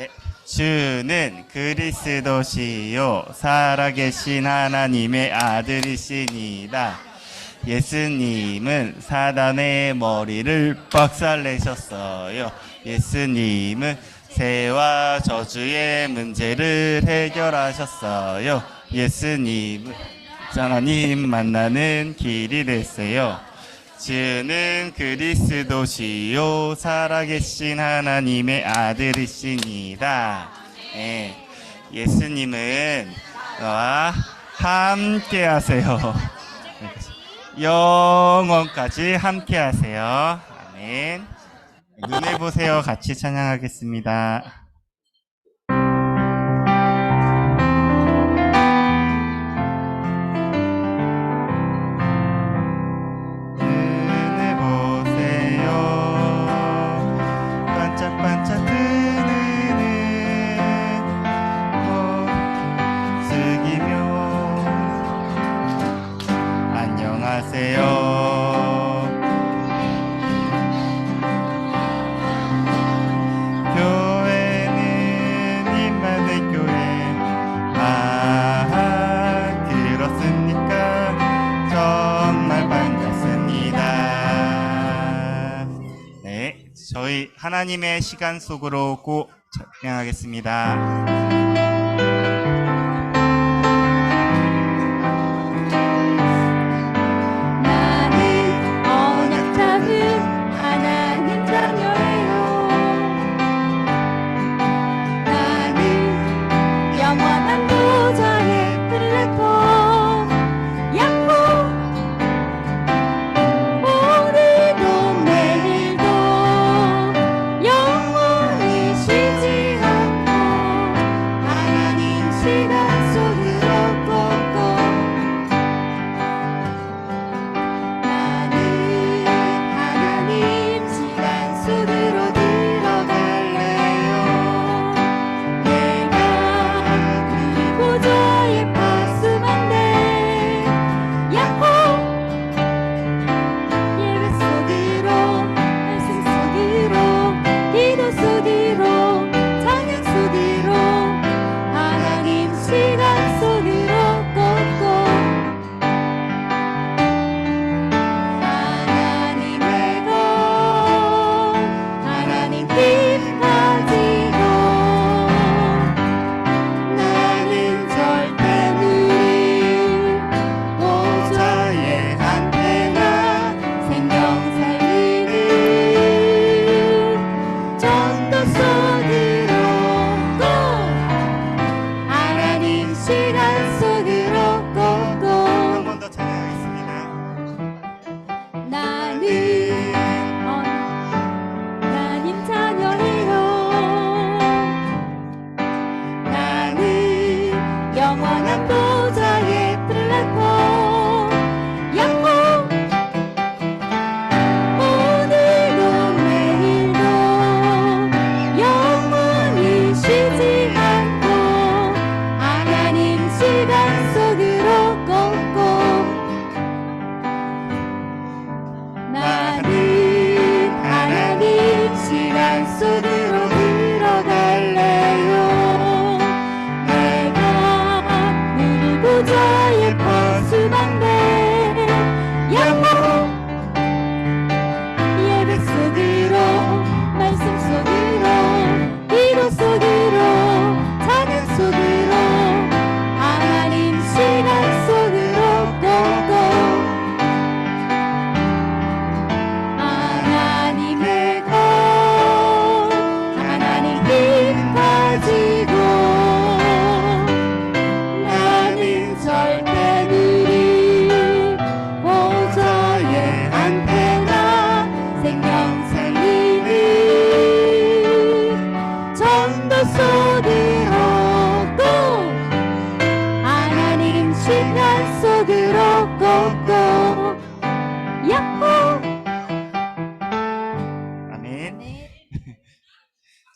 네. 주는 그리스도시요 살아계신 하나님의 아들이시니다. 예수님은 사단의 머리를 박살내셨어요. 예수님은 죄와 저주의 문제를 해결하셨어요. 예수님은 하나님 만나는 길이 됐어요. 주는 그리스도시요 살아계신 하나님의 아들이시니다. 네, 예수님은 너와 함께 하세요. 영원까지 함께 하세요. 아멘. 눈을 보세요. 같이 찬양하겠습니다. 저희 하나님의 시간 속으로 꼭 찬양하겠습니다.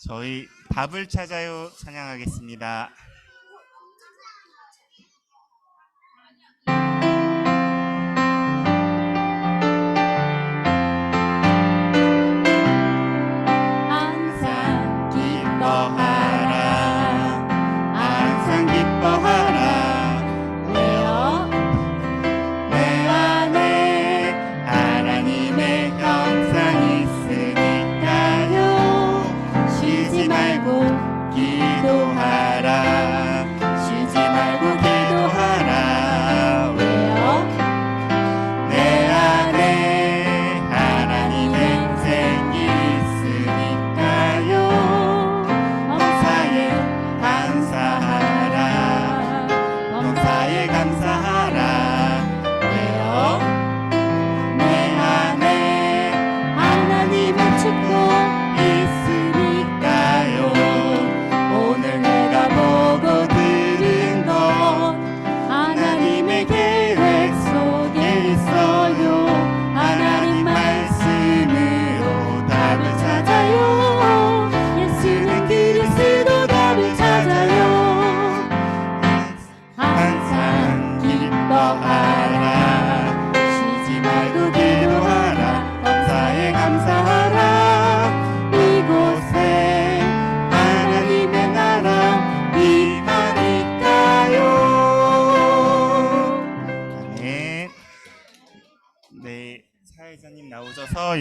저희 답을 찾아요 찬양하겠습니다. 항상 기뻐하라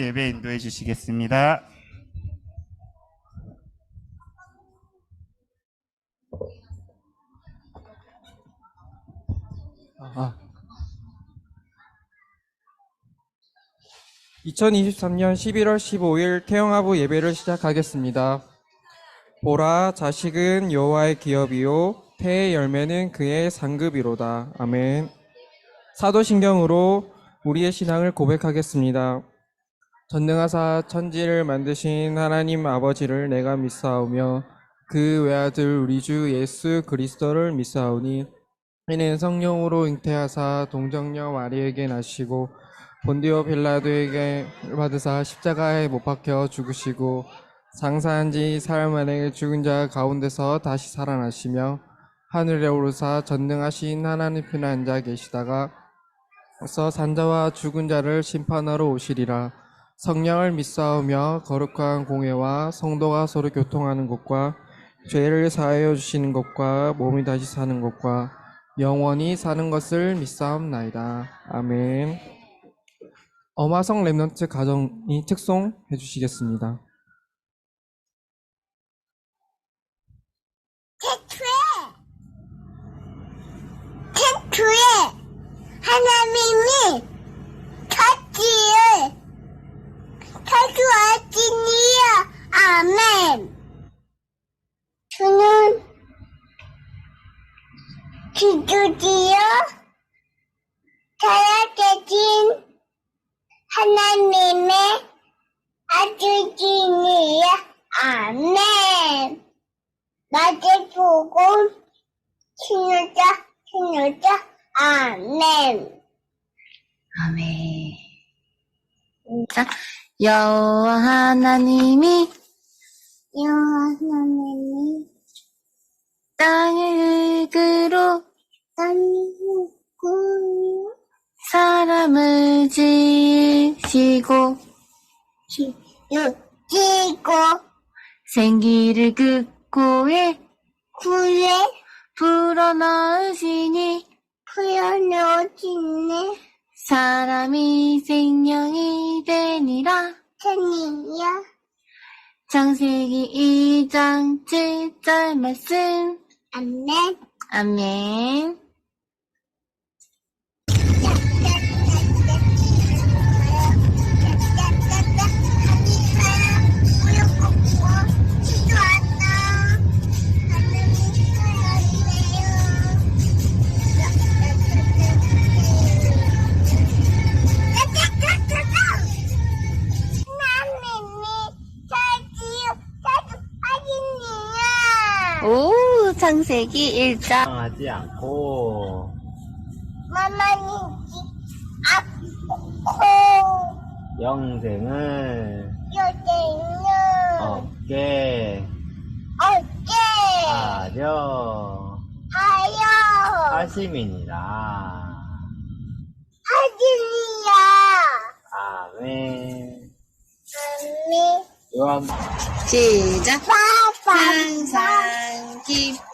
예배 인도해 주시겠습니다. 아, 2023년 11월 15일 태영아부 예배를 시작하겠습니다. 보라, 자식은 여호와의 기업이요 태의 열매는 그의 상급이로다. 아멘. 사도신경으로 우리의 신앙을 고백하겠습니다. 전능하사 천지를 만드신 하나님 아버지를 내가 믿사오며 그 외아들 우리 주 예수 그리스도를 믿사오니 이는 성령으로 잉태하사 동정녀 마리에게 나시고 본디오 빌라도에게 받으사 십자가에 못 박혀 죽으시고 장사한 지 사흘 만에 죽은 자 가운데서 다시 살아나시며 하늘에 오르사 전능하신 하나님 편에 앉아 계시다가 서 산자와 죽은 자를 심판하러 오시리라. 성령을 믿사오며 거룩한 공회와 성도가 서로 교통하는 것과 죄를 사하여 주시는 것과 몸이 다시 사는 것과 영원히 사는 것을 믿사옵나이다. 아멘. 엄화성 랩넌트 가정이 특송해 주시겠습니다. 태초에 하나님이 천지를 창조하시니라. 아멘. 저는 기도지요 살아계신 하나님의 아들이니라. 아멘. 낮에 보고 신우자 아멘. 아멘. 자, 여호와 하나님이 땅을 흙으로 사람을 지으시고 지고 생기를 그 코에 구에 불어넣으시니 풀어놓으시네. 사람이 생명이 되니라. 천이야. 창세기 2장 7절 말씀. 아멘. 아멘. 오, 창세기 1장. 하지 않고 마마님 아고 영생을 여자는 얻게 어째 하려 하여 하심이니라. 하늘이야. 아멘. 아멘. 요한 시작. 빠빠 항상 기뻐라.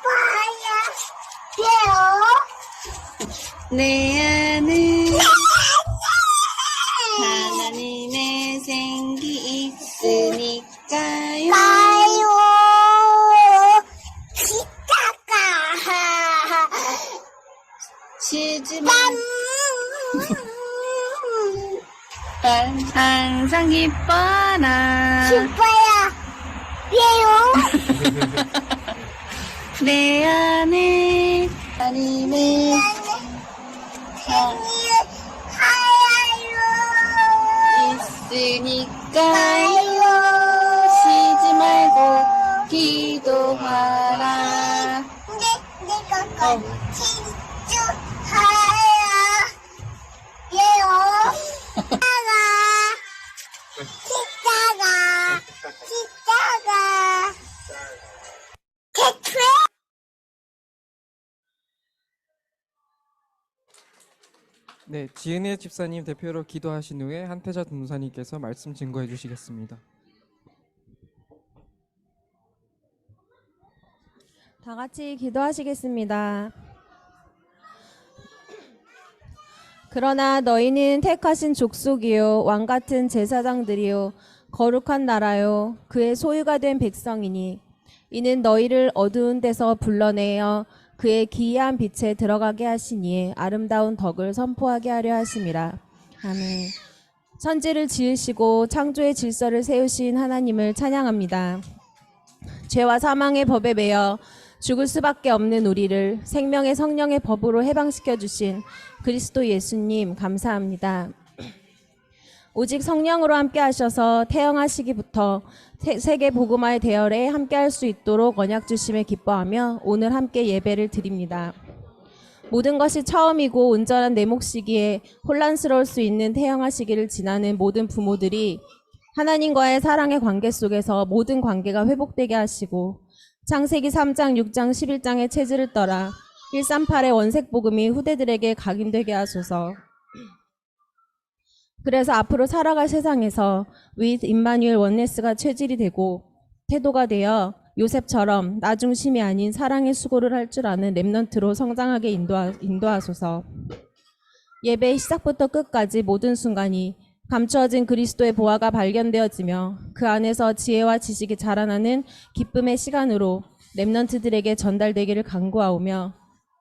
봐야 돼요. 내 안에 하나님의 생기 있으니까요. 가요. 기타가 쉬지 마. 항상 기뻐라. 기뻐야 돼요. 내 안에 하나님의 생일 하야요. 있으니까요. 쉬지 말고 기도하라. 내가 진주하야 예요. 기타가 대체 네, 지은혜 집사님 대표로 기도하신 후에 한태자 전도사님께서 말씀 증거해 주시겠습니다. 다 같이 기도하시겠습니다. 그러나 너희는 택하신 족속이요 왕 같은 제사장들이요 거룩한 나라요 그의 소유가 된 백성이니 이는 너희를 어두운 데서 불러내어 그의 기이한 빛에 들어가게 하시니 아름다운 덕을 선포하게 하려 하심이라. 아멘. 천지를 지으시고 창조의 질서를 세우신 하나님을 찬양합니다. 죄와 사망의 법에 매여 죽을 수밖에 없는 우리를 생명의 성령의 법으로 해방시켜 주신 그리스도 예수님 감사합니다. 오직 성령으로 함께 하셔서 태영하시기부터 세계 복음화의 대열에 함께 할 수 있도록 언약 주심에 기뻐하며 오늘 함께 예배를 드립니다. 모든 것이 처음이고 온전한 내 몫이기에 혼란스러울 수 있는 태영하 시기를 지나는 모든 부모들이 하나님과의 사랑의 관계 속에서 모든 관계가 회복되게 하시고 창세기 3장, 6장, 11장의 체질을 떠나 138의 원색 복음이 후대들에게 각인되게 하소서. 그래서 앞으로 살아갈 세상에서 with 임마누엘 원네스가 체질이 되고 태도가 되어 요셉처럼 나 중심이 아닌 사랑의 수고를 할 줄 아는 렘넌트로 성장하게 인도하소서. 예배의 시작부터 끝까지 모든 순간이 감추어진 그리스도의 보화가 발견되어지며 그 안에서 지혜와 지식이 자라나는 기쁨의 시간으로 렘넌트들에게 전달되기를 간구하오며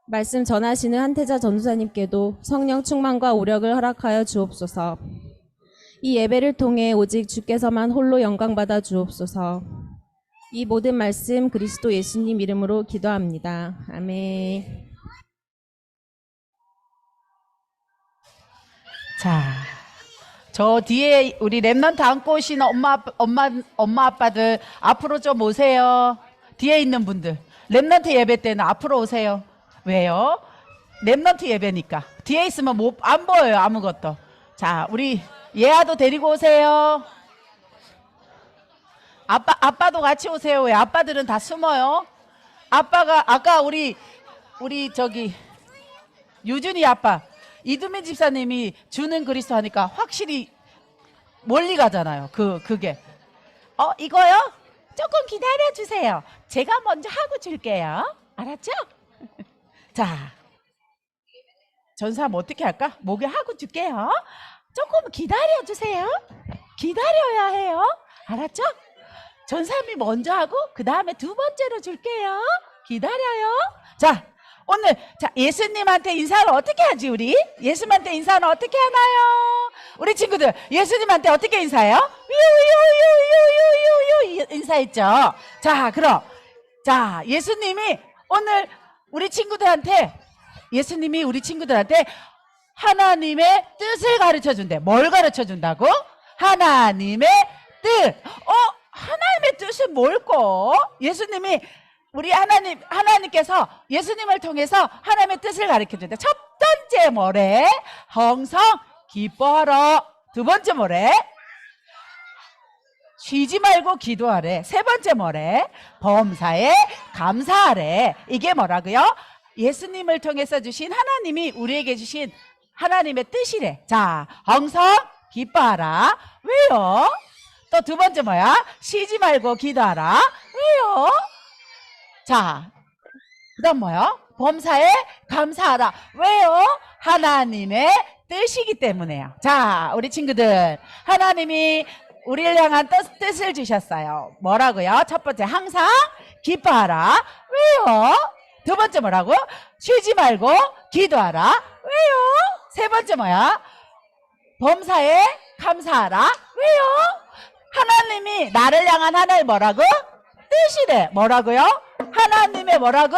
말씀 전하시는 한태자 전도사님께도 성령 충만과 오력을 허락하여 주옵소서. 이 예배를 통해 오직 주께서만 홀로 영광받아 주옵소서. 이 모든 말씀 그리스도 예수님 이름으로 기도합니다. 아멘. 자, 저 뒤에 우리 랩런트 안고 오신 엄마 아빠들 앞으로 좀 오세요. 뒤에 있는 분들 랩런트 예배 때는 앞으로 오세요. 왜요? 랩런트 예배니까 뒤에 있으면 안 보여요 아무것도. 자, 우리 예아도 데리고 오세요. 아빠도 같이 오세요. 왜 아빠들은 다 숨어요? 아빠가 아까 우리 저기 유준이 아빠 이두민 집사님이 주는 그리스도 하니까 확실히 멀리 가잖아요. 그게 이거요? 조금 기다려 주세요. 제가 먼저 하고 줄게요. 알았죠? 자, 전사람 어떻게 할까? 목에 하고 줄게요. 조금 기다려 주세요. 기다려야 해요. 알았죠? 전사람이 먼저 하고 그 다음에 두 번째로 줄게요. 기다려요. 자, 오늘 예수님한테 인사를 어떻게 하지 우리? 예수님한테 인사는 어떻게 하나요? 우리 친구들 예수님한테 어떻게 인사해요? 유유유유유유유 인사했죠. 자, 그럼 예수님이 오늘 우리 친구들한테 하나님의 뜻을 가르쳐 준대. 뭘 가르쳐 준다고? 하나님의 뜻. 하나님의 뜻은 뭘까? 예수님이 우리 하나님께서 예수님을 통해서 하나님의 뜻을 가르쳐 준대. 첫 번째 뭐래? 항상 기뻐하라. 두 번째 뭐래? 쉬지 말고 기도하래. 세 번째 뭐래? 범사에 감사하래. 이게 뭐라고요? 예수님을 통해서 주신 하나님이 우리에게 주신 하나님의 뜻이래. 자, 항상 기뻐하라. 왜요? 또 두 번째 뭐야? 쉬지 말고 기도하라. 왜요? 자, 그 다음 뭐요? 범사에 감사하라. 왜요? 하나님의 뜻이기 때문에요. 자, 우리 친구들 하나님이 우리를 향한 뜻을 주셨어요. 뭐라고요? 첫 번째 항상 기뻐하라. 왜요? 두 번째 뭐라고? 쉬지 말고 기도하라. 왜요? 세 번째 뭐야? 범사에 감사하라. 왜요? 하나님이 나를 향한 하나의 뭐라고? 뜻이래. 뭐라고요? 하나님의 뭐라고?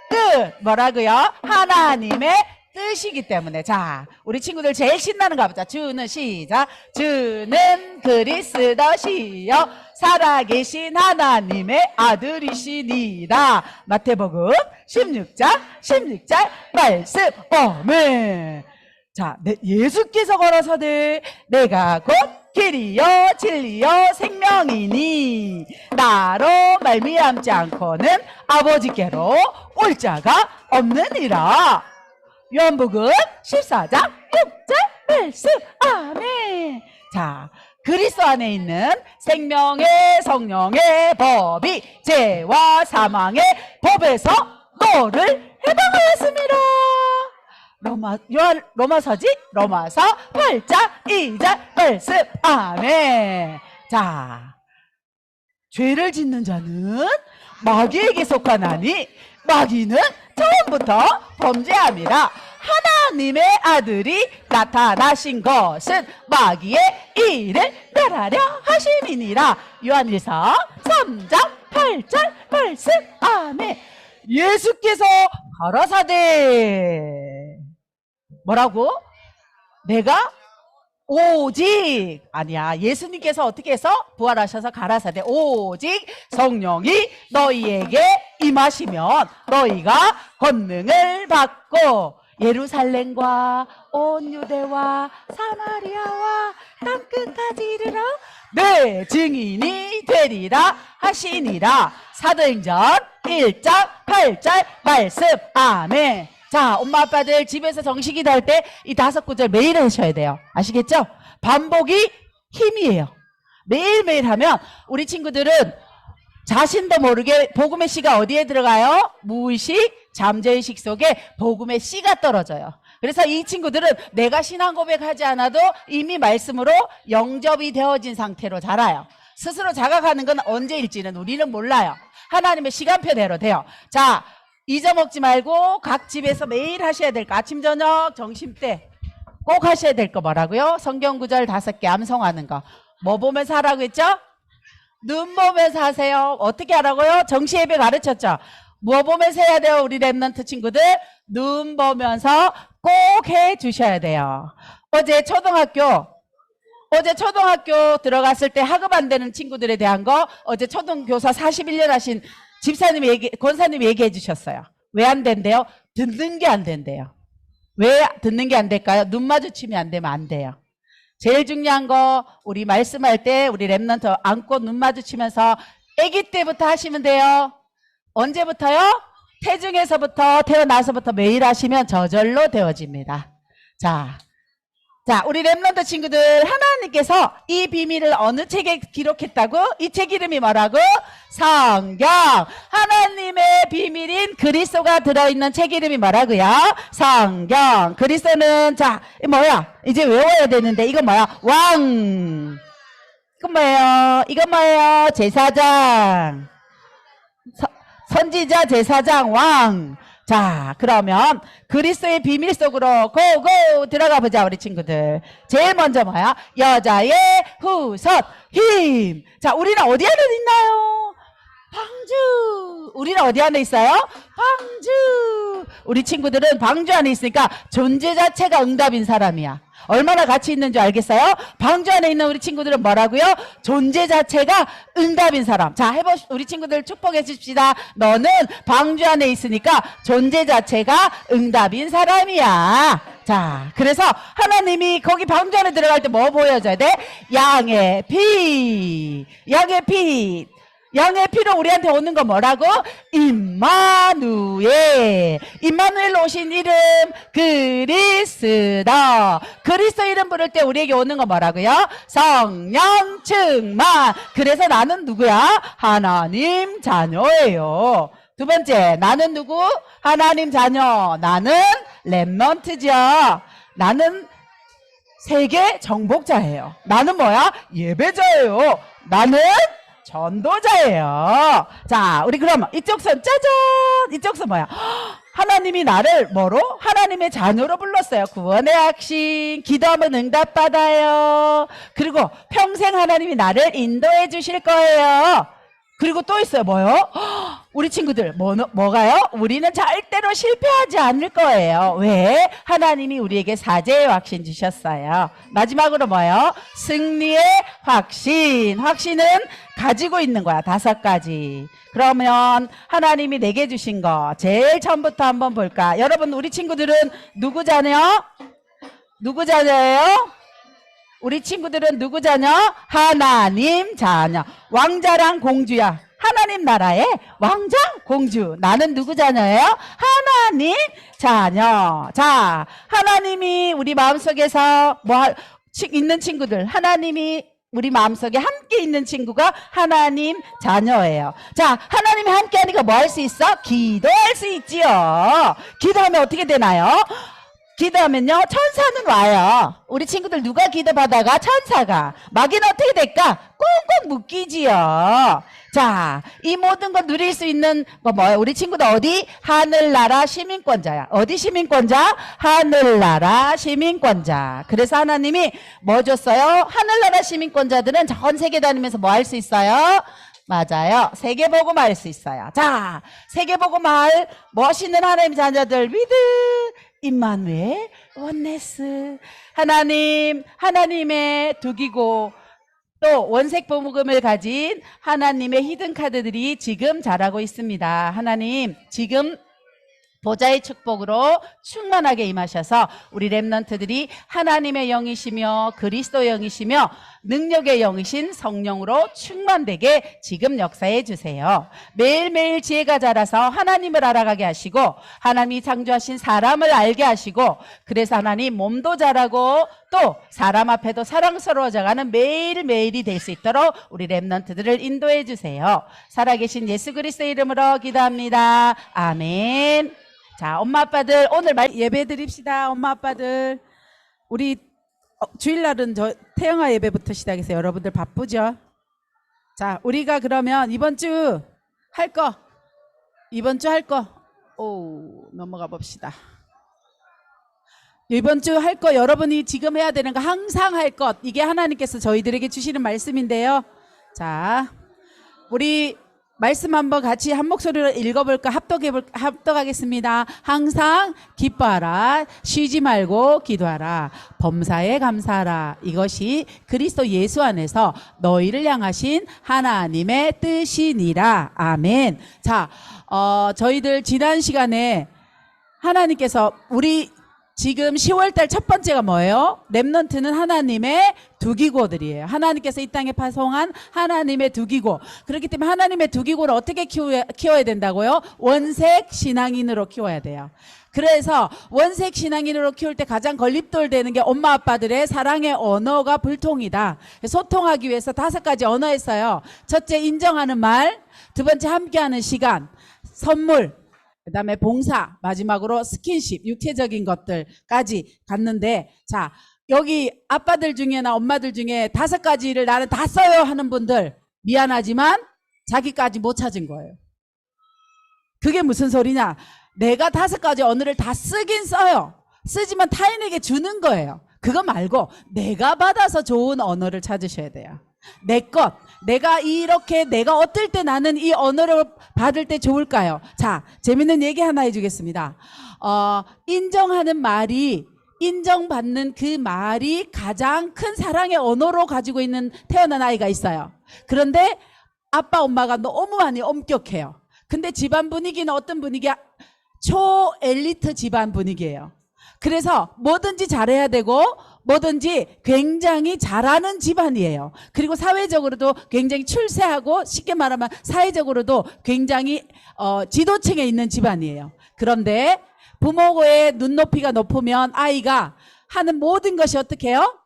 뜻. 뭐라고요? 하나님의 뜻이기 때문에. 자, 우리 친구들 제일 신나는 거 보자. 주는 시작. 주는 그리스도시요 살아계신 하나님의 아들이시니라. 마태복음 16장 말씀. 아멘. 자, 예수께서 걸어서되 내가 곧 길이요 진리요 생명이니 나로 말미암지 않고는 아버지께로 올 자가 없느니라. 요한복음 14장 6절 말씀. 아멘. 자, 그리스도 안에 있는 생명의 성령의 법이 죄와 사망의 법에서 너를 해방하였습니다. 로마서지? 로마서 8장 2절 말씀. 아멘. 자, 죄를 짓는 자는 마귀에게 속하나니 마귀는 처음부터 범죄함이라. 하나님의 아들이 나타나신 것은 마귀의 일을 멸하려 하심이니라. 요한일서 3장 8절 말씀. 아멘. 예수께서 가라사대 뭐라고? 내가 오직 아니야. 예수님께서 어떻게 해서 부활하셔서 가라사대 오직 성령이 너희에게 임하시면 너희가 권능을 받고 예루살렘과 온 유대와 사마리아와 땅끝까지 이르러 내 증인이 되리라 하시니라. 사도행전 1장 8절 말씀. 아멘. 자, 엄마 아빠들 집에서 정식이 될 때 이 5구절 매일 하셔야 돼요. 아시겠죠? 반복이 힘이에요. 매일매일 하면 우리 친구들은 자신도 모르게 복음의 씨가 어디에 들어가요? 무의식, 잠재의식 속에 복음의 씨가 떨어져요. 그래서 이 친구들은 내가 신앙 고백하지 않아도 이미 말씀으로 영접이 되어진 상태로 자라요. 스스로 자각하는 건 언제일지는 우리는 몰라요. 하나님의 시간표대로 돼요. 자, 잊어먹지 말고 각 집에서 매일 하셔야 될 거. 아침, 저녁, 점심때 꼭 하셔야 될 거 뭐라고요? 성경 구절 5개 암송하는 거. 뭐 보면서 하라고 했죠? 눈 보면서 하세요. 어떻게 하라고요? 정시예배 가르쳤죠? 뭐 보면서 해야 돼요? 우리 랩런트 친구들 눈 보면서 꼭 해 주셔야 돼요. 어제 초등학교 들어갔을 때 학업 안 되는 친구들에 대한 거 어제 초등교사 41년 하신 집사님이 권사님이 얘기해 주셨어요. 왜 안 된대요? 듣는 게 안 된대요. 왜 듣는 게 안 될까요? 눈 마주치면 안 되면 안 돼요. 제일 중요한 거 우리 말씀할 때 우리 랩런트 안고 눈 마주치면서 아기 때부터 하시면 돼요. 언제부터요? 태중에서부터 태어나서부터 매일 하시면 저절로 되어집니다. 자, 우리 랩런트 친구들 하나님께서 이 비밀을 어느 책에 기록했다고? 이 책 이름이 뭐라고? 성경. 하나님의 비밀인 그리스도가 들어있는 책 이름이 뭐라고요? 성경. 그리스도는 자 뭐야? 이제 외워야 되는데 이거 뭐야? 왕. 이건 뭐예요? 이건 뭐예요? 제사장. 선지자, 제사장, 왕. 자, 그러면 그리스도의 비밀 속으로 고고 들어가 보자, 우리 친구들. 제일 먼저 뭐야? 여자의 후손, 힘. 자, 우리는 어디 안에 있나요? 방주. 우리는 어디 안에 있어요? 방주. 우리 친구들은 방주 안에 있으니까 존재 자체가 응답인 사람이야. 얼마나 가치 있는 줄 알겠어요? 방주 안에 있는 우리 친구들은 뭐라고요? 존재 자체가 응답인 사람. 자, 우리 친구들 축복해 줍시다. 너는 방주 안에 있으니까 존재 자체가 응답인 사람이야. 자, 그래서 하나님이 거기 방주 안에 들어갈 때 뭐 보여줘야 돼? 양의 피. 양의 피. 양의 피로 우리한테 오는 거 뭐라고? 임마누엘. 임마누엘로 오신 이름 그리스도. 그리스도 이름 부를 때 우리에게 오는 거 뭐라고요? 성령 충만. 그래서 나는 누구야? 하나님 자녀예요. 두 번째, 나는 누구? 하나님 자녀. 나는 랩런트죠. 나는 세계 정복자예요. 나는 뭐야? 예배자예요. 나는 전도자예요. 자, 우리 그럼 이쪽 손 짜잔. 이쪽 손 뭐야? 하나님이 나를 뭐로? 하나님의 자녀로 불렀어요. 구원의 확신. 기도하면 응답받아요. 그리고 평생 하나님이 나를 인도해 주실 거예요. 그리고 또 있어요. 뭐요? 우리 친구들 뭐가요? 우리는 절대로 실패하지 않을 거예요. 왜? 하나님이 우리에게 사죄의 확신 주셨어요. 마지막으로 뭐요? 승리의 확신. 확신은 가지고 있는 거야. 5가지. 그러면 하나님이 내게 주신 거 제일 처음부터 한번 볼까? 여러분, 우리 친구들은 누구 자녀? 누구 자녀예요? 우리 친구들은 누구 자녀? 하나님 자녀. 왕자랑 공주야. 하나님 나라의 왕자 공주. 나는 누구 자녀예요? 하나님 자녀. 자, 하나님이 우리 마음속에서 있는 친구들, 하나님이 우리 마음속에 함께 있는 친구가 하나님 자녀예요. 자, 하나님이 함께 하니까 뭐 할 수 있어? 기도할 수 있지요. 기도하면 어떻게 되나요? 기도하면요 천사는 와요. 우리 친구들 누가 기도받아가? 천사가. 마귀는 어떻게 될까? 꽁꽁 묶이지요. 자, 이 모든 거 누릴 수 있는 거 뭐예요? 우리 친구들 어디? 하늘나라 시민권자야. 어디 시민권자? 하늘나라 시민권자. 그래서 하나님이 뭐 줬어요? 하늘나라 시민권자들은 전 세계 다니면서 뭐 할 수 있어요? 맞아요. 세계복음 할 수 있어요. 자, 세계복음 할 멋있는 하나님 자녀들 위드 임마누엘 원네스 하나님의 둑이고 또 원색 복음을 가진 하나님의 히든 카드들이 지금 자라고 있습니다. 하나님 지금 보좌의 축복으로 충만하게 임하셔서 우리 렘넌트들이 하나님의 영이시며 그리스도의 영이시며 능력의 영이신 성령으로 충만되게 지금 역사해 주세요. 매일매일 지혜가 자라서 하나님을 알아가게 하시고 하나님이 창조하신 사람을 알게 하시고 그래서 하나님 몸도 자라고 또 사람 앞에도 사랑스러워져가는 매일매일이 될 수 있도록 우리 렘넌트들을 인도해 주세요. 살아계신 예수 그리스도의 이름으로 기도합니다. 아멘. 자, 엄마 아빠들 오늘 예배 드립시다. 엄마 아빠들 우리 주일날은 저 태영아 예배부터 시작해서 여러분들 바쁘죠? 자, 우리가 그러면 이번 주 할 거 넘어가 봅시다. 이번 주 할 거 여러분이 지금 해야 되는 거 항상 할 것 이게 하나님께서 저희들에게 주시는 말씀인데요. 자, 우리 말씀 한번 같이 한 목소리로 읽어볼까? 합독하겠습니다. 항상 기뻐하라. 쉬지 말고 기도하라. 범사에 감사하라. 이것이 그리스도 예수 안에서 너희를 향하신 하나님의 뜻이니라. 아멘. 자, 저희들 지난 시간에 하나님께서 우리 지금 10월달 첫 번째가 뭐예요? 렘넌트는 하나님의 두기고들이에요. 하나님께서 이 땅에 파송한 하나님의 두기고. 그렇기 때문에 하나님의 두기고를 어떻게 키워야 된다고요? 원색 신앙인으로 키워야 돼요. 그래서 원색 신앙인으로 키울 때 가장 걸림돌 되는 게 엄마 아빠들의 사랑의 언어가 불통이다. 소통하기 위해서 5가지 언어 했어요. 첫째, 인정하는 말. 두 번째, 함께하는 시간. 선물. 그 다음에 봉사, 마지막으로 스킨십, 육체적인 것들까지 갔는데, 자, 여기 아빠들 중에나 엄마들 중에 5가지를 나는 다 써요 하는 분들, 미안하지만 자기까지 못 찾은 거예요. 그게 무슨 소리냐? 내가 5가지 언어를 다 쓰긴 써요. 쓰지만 타인에게 주는 거예요. 그거 말고 내가 받아서 좋은 언어를 찾으셔야 돼요. 내 것, 내가 어떨 때 나는 이 언어를 받을 때 좋을까요? 자, 재밌는 얘기 하나 해주겠습니다. 인정하는 말이, 인정받는 그 말이 가장 큰 사랑의 언어로 가지고 있는 태어난 아이가 있어요. 그런데 아빠, 엄마가 너무 많이 엄격해요. 근데 집안 분위기는 어떤 분위기야? 초엘리트 집안 분위기예요. 그래서 뭐든지 잘해야 되고 뭐든지 굉장히 잘하는 집안이에요. 그리고 사회적으로도 굉장히 출세하고 쉽게 말하면 사회적으로도 굉장히 지도층에 있는 집안이에요. 그런데 부모의 눈높이가 높으면 아이가 하는 모든 것이 어떻게 해요?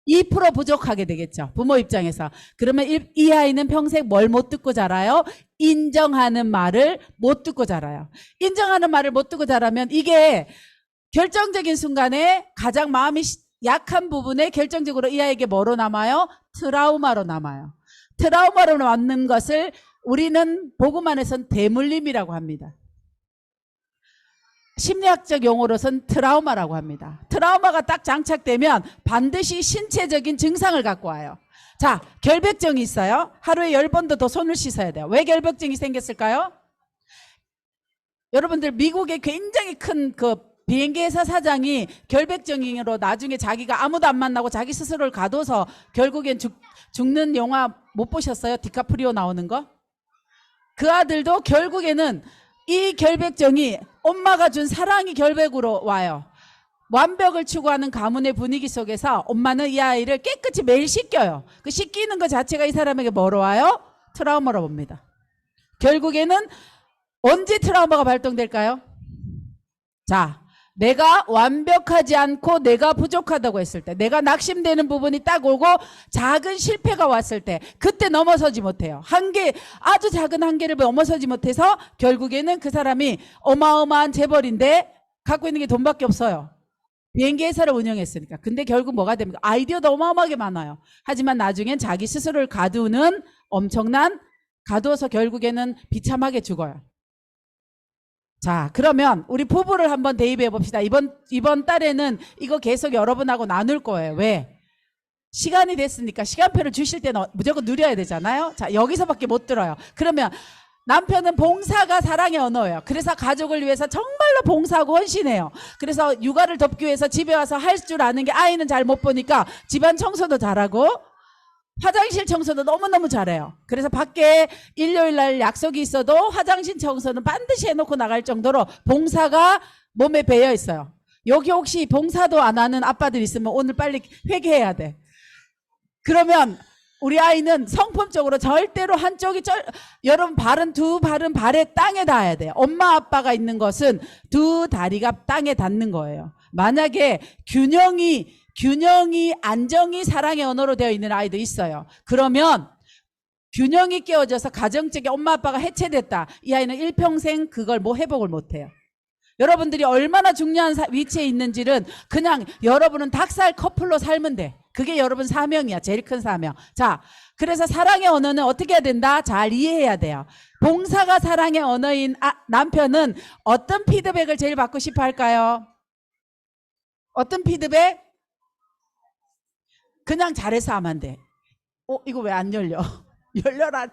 2% 부족하게 되겠죠. 부모 입장에서. 그러면 이 아이는 평생 뭘 못 듣고 자라요? 인정하는 말을 못 듣고 자라요. 인정하는 말을 못 듣고 자라면 이게 결정적인 순간에 가장 마음이 약한 부분에 결정적으로 이 아이에게 뭐로 남아요? 트라우마로 남아요. 트라우마로 남는 것을 우리는 복음 안에서는 대물림이라고 합니다. 심리학적 용어로선 트라우마라고 합니다. 트라우마가 딱 장착되면 반드시 신체적인 증상을 갖고 와요. 자, 결벽증이 있어요. 하루에 10번도 더 손을 씻어야 돼요. 왜 결벽증이 생겼을까요? 여러분들 미국에 굉장히 큰 비행기 회사 사장이 결벽증으로 나중에 자기가 아무도 안 만나고 자기 스스로를 가둬서 결국엔 죽는 영화 못 보셨어요? 디카프리오 나오는 거? 그 아들도 결국에는 이 결벽증이 엄마가 준 사랑이 결백으로 와요. 완벽을 추구하는 가문의 분위기 속에서 엄마는 이 아이를 깨끗이 매일 씻겨요. 그 씻기는 것 자체가 이 사람에게 뭐로 와요? 트라우마로 봅니다. 결국에는 언제 트라우마가 발동될까요? 자, 내가 완벽하지 않고 내가 부족하다고 했을 때, 내가 낙심되는 부분이 딱 오고 작은 실패가 왔을 때 그때 넘어서지 못해요. 아주 작은 한계를 넘어서지 못해서 결국에는 그 사람이 어마어마한 재벌인데 갖고 있는 게 돈밖에 없어요. 비행기 회사를 운영했으니까. 근데 결국 뭐가 됩니까? 아이디어도 어마어마하게 많아요. 하지만 나중엔 자기 스스로를 가두는 엄청난, 가두어서 결국에는 비참하게 죽어요. 자, 그러면 우리 부부를 한번 대입해 봅시다. 이번 달에는 이거 계속 여러분하고 나눌 거예요. 왜? 시간이 됐으니까 시간표를 주실 때는 무조건 누려야 되잖아요. 자, 여기서밖에 못 들어요. 그러면 남편은 봉사가 사랑의 언어예요. 그래서 가족을 위해서 정말로 봉사하고 헌신해요. 그래서 육아를 돕기 위해서 집에 와서 할 줄 아는 게, 아이는 잘 못 보니까 집안 청소도 잘하고 화장실 청소도 너무너무 잘해요. 그래서 밖에 일요일 날 약속이 있어도 화장실 청소는 반드시 해놓고 나갈 정도로 봉사가 몸에 배어 있어요. 여기 혹시 봉사도 안 하는 아빠들 있으면 오늘 빨리 회개해야 돼. 그러면 우리 아이는 성품적으로 절대로 한쪽이 여러분 두 발은 발에 땅에 닿아야 돼요. 엄마 아빠가 있는 것은 두 다리가 땅에 닿는 거예요. 만약에 균형이 안정이 사랑의 언어로 되어 있는 아이도 있어요. 그러면 균형이 깨어져서 가정적인 엄마 아빠가 해체됐다. 이 아이는 일평생 그걸 회복을 못해요. 여러분들이 얼마나 중요한 위치에 있는지는 그냥 여러분은 닭살 커플로 살면 돼. 그게 여러분 사명이야. 제일 큰 사명. 자, 그래서 사랑의 언어는 어떻게 해야 된다? 잘 이해해야 돼요. 봉사가 사랑의 언어인 남편은 어떤 피드백을 제일 받고 싶어 할까요? 어떤 피드백? 그냥 잘해서 하면 안 돼. 이거 왜 안 열려? 열려라.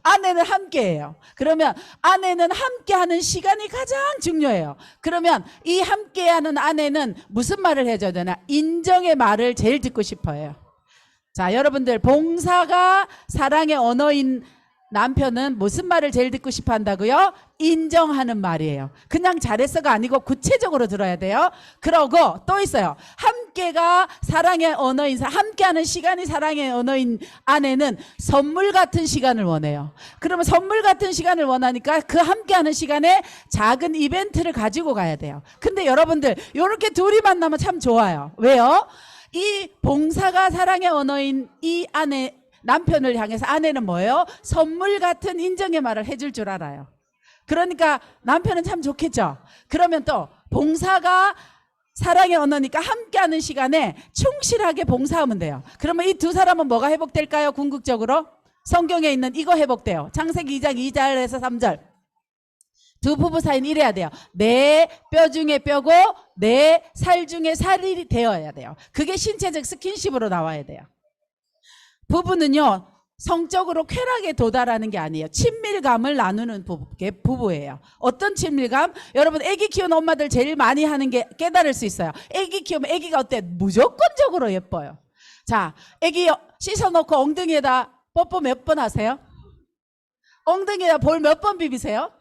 아내는 함께해요. 그러면 아내는 함께하는 시간이 가장 중요해요. 그러면 이 함께하는 아내는 무슨 말을 해줘야 되나? 인정의 말을 제일 듣고 싶어요. 자, 여러분들, 봉사가 사랑의 언어인 남편은 무슨 말을 제일 듣고 싶어 한다고요? 인정하는 말이에요. 그냥 잘했어가 아니고 구체적으로 들어야 돼요. 그러고 또 있어요. 함께가 사랑의 언어인, 함께하는 시간이 사랑의 언어인 아내는 선물 같은 시간을 원해요. 그러면 선물 같은 시간을 원하니까 그 함께하는 시간에 작은 이벤트를 가지고 가야 돼요. 근데 여러분들, 이렇게 둘이 만나면 참 좋아요. 왜요? 이 봉사가 사랑의 언어인 이 남편을 향해서 아내는 뭐예요? 선물 같은 인정의 말을 해줄 줄 알아요. 그러니까 남편은 참 좋겠죠. 그러면 또 봉사가 사랑의 언어니까 함께하는 시간에 충실하게 봉사하면 돼요. 그러면 이 두 사람은 뭐가 회복될까요? 궁극적으로 성경에 있는 이거 회복돼요. 창세기 2장 2절에서 3절. 두 부부 사이는 이래야 돼요. 내 뼈 중에 뼈고 내 살 중에 살이 되어야 돼요. 그게 신체적 스킨십으로 나와야 돼요. 부부는요, 성적으로 쾌락에 도달하는 게 아니에요. 친밀감을 나누는 게 부부예요. 어떤 친밀감? 여러분, 아기 키우는 엄마들 제일 많이 하는 게 깨달을 수 있어요. 아기 키우면 아기가 어때? 무조건적으로 예뻐요. 자, 아기 씻어놓고 엉덩이에다 뽀뽀 몇 번 하세요? 엉덩이에다 볼 몇 번 비비세요?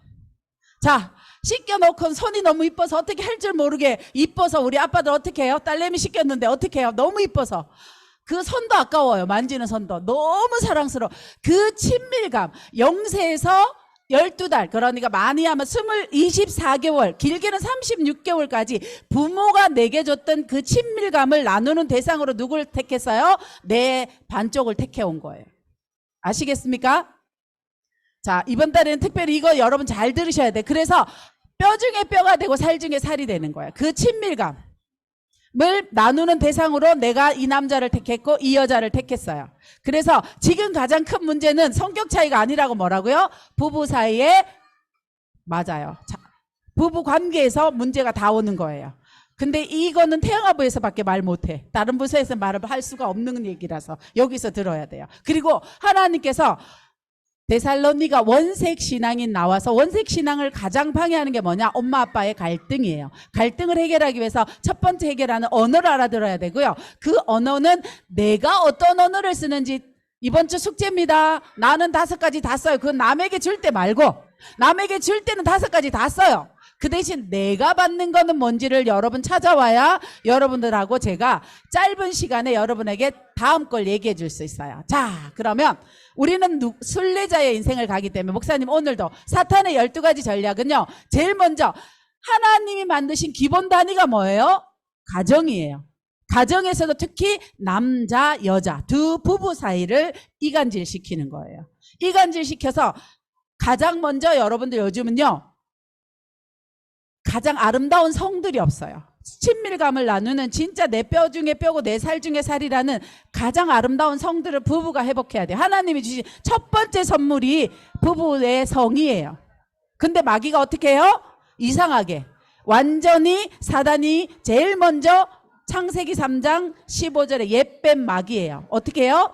자, 씻겨놓고 손이 너무 이뻐서 어떻게 할 줄 모르게 이뻐서 우리 아빠들 어떻게 해요? 딸내미 씻겼는데 어떻게 해요? 너무 이뻐서. 그 손도 아까워요. 만지는 손도. 너무 사랑스러워. 그 친밀감. 0세에서 12달, 그러니까 많이 하면 24개월, 길게는 36개월까지 부모가 내게 줬던 그 친밀감을 나누는 대상으로 누굴 택했어요? 내 반쪽을 택해온 거예요. 아시겠습니까? 자, 이번 달에는 특별히 이거 여러분 잘 들으셔야 돼. 그래서 뼈 중에 뼈가 되고 살 중에 살이 되는 거예요. 그 친밀감 을 나누는 대상으로 내가 이 남자를 택했고 이 여자를 택했어요. 그래서 지금 가장 큰 문제는 성격 차이가 아니라고 뭐라고요? 부부 사이에, 맞아요. 자, 부부 관계에서 문제가 다 오는 거예요. 근데 이거는 태영아부에서밖에 말 못해. 다른 부서에서 말을 할 수가 없는 얘기라서 여기서 들어야 돼요. 그리고 하나님께서 데살로니가 원색 신앙이 나와서 원색 신앙을 가장 방해하는 게 뭐냐? 엄마 아빠의 갈등이에요. 갈등을 해결하기 위해서 첫 번째 해결하는 언어를 알아들어야 되고요. 그 언어는 내가 어떤 언어를 쓰는지 이번 주 숙제입니다. 나는 5가지 다 써요. 그건 남에게 줄 때 말고 남에게 줄 때는 5가지 다 써요. 그 대신 내가 받는 거는 뭔지를 여러분 찾아와야 여러분들하고 제가 짧은 시간에 여러분에게 다음 걸 얘기해 줄 수 있어요. 자, 그러면 우리는 순례자의 인생을 가기 때문에 목사님 오늘도 사탄의 12가지 전략은요, 제일 먼저 하나님이 만드신 기본 단위가 뭐예요? 가정이에요. 가정에서도 특히 남자, 여자 두 부부 사이를 이간질시키는 거예요. 이간질시켜서 가장 먼저 여러분들 요즘은요, 가장 아름다운 성들이 없어요. 친밀감을 나누는 진짜 내 뼈 중에 뼈고 내 살 중에 살이라는 가장 아름다운 성들을 부부가 회복해야 돼요. 하나님이 주신 첫 번째 선물이 부부의 성이에요. 근데 마귀가 어떻게 해요? 이상하게 완전히 사단이 제일 먼저 창세기 3장 15절에 옛뱀 마귀예요. 어떻게 해요?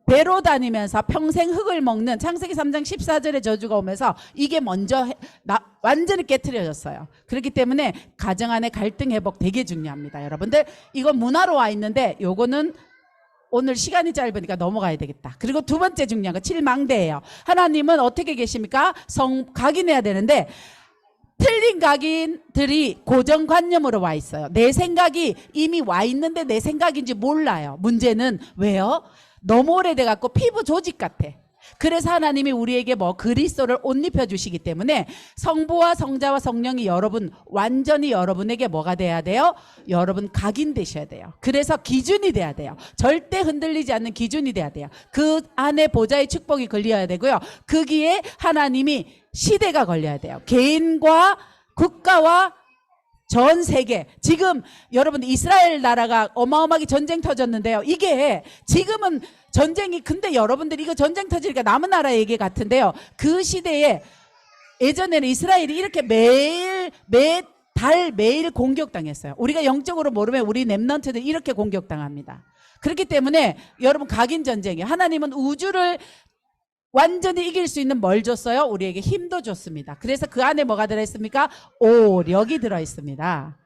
배로 다니면서 평생 흙을 먹는 창세기 3장 14절에 저주가 오면서 이게 먼저 완전히 깨트려졌어요. 그렇기 때문에 가정 안의 갈등 회복 되게 중요합니다. 여러분들 이건 문화로 와 있는데 요거는 오늘 시간이 짧으니까 넘어가야 되겠다. 그리고 두 번째 중요한 거 칠망대예요. 하나님은 어떻게 계십니까? 각인해야 되는데 틀린 각인들이 고정관념으로 와 있어요. 내 생각이 이미 와 있는데 내 생각인지 몰라요. 문제는 왜요? 너무 오래돼 갖고 피부 조직 같아. 그래서 하나님이 우리에게 그리스도를 옷 입혀 주시기 때문에 성부와 성자와 성령이 여러분 완전히 여러분에게 뭐가 돼야 돼요? 여러분 각인되셔야 돼요. 그래서 기준이 돼야 돼요. 절대 흔들리지 않는 기준이 돼야 돼요. 그 안에 보좌의 축복이 걸려야 되고요. 거기에 하나님이 시대가 걸려야 돼요. 개인과 국가와 전 세계. 지금 여러분 이스라엘 나라가 어마어마하게 전쟁 터졌는데요. 이게 지금은 전쟁이 근데 여러분들이 이거 전쟁 터지니까 남은 나라 얘기 같은데요. 그 시대에 예전에는 이스라엘이 이렇게 매달 매일 공격당했어요. 우리가 영적으로 모르면 우리 렘넌트들 이렇게 공격당합니다. 그렇기 때문에 여러분 각인 전쟁이에요. 하나님은 우주를 완전히 이길 수 있는 뭘 줬어요? 우리에게 힘도 줬습니다. 그래서 그 안에 뭐가 들어있습니까? 오력이 들어있습니다.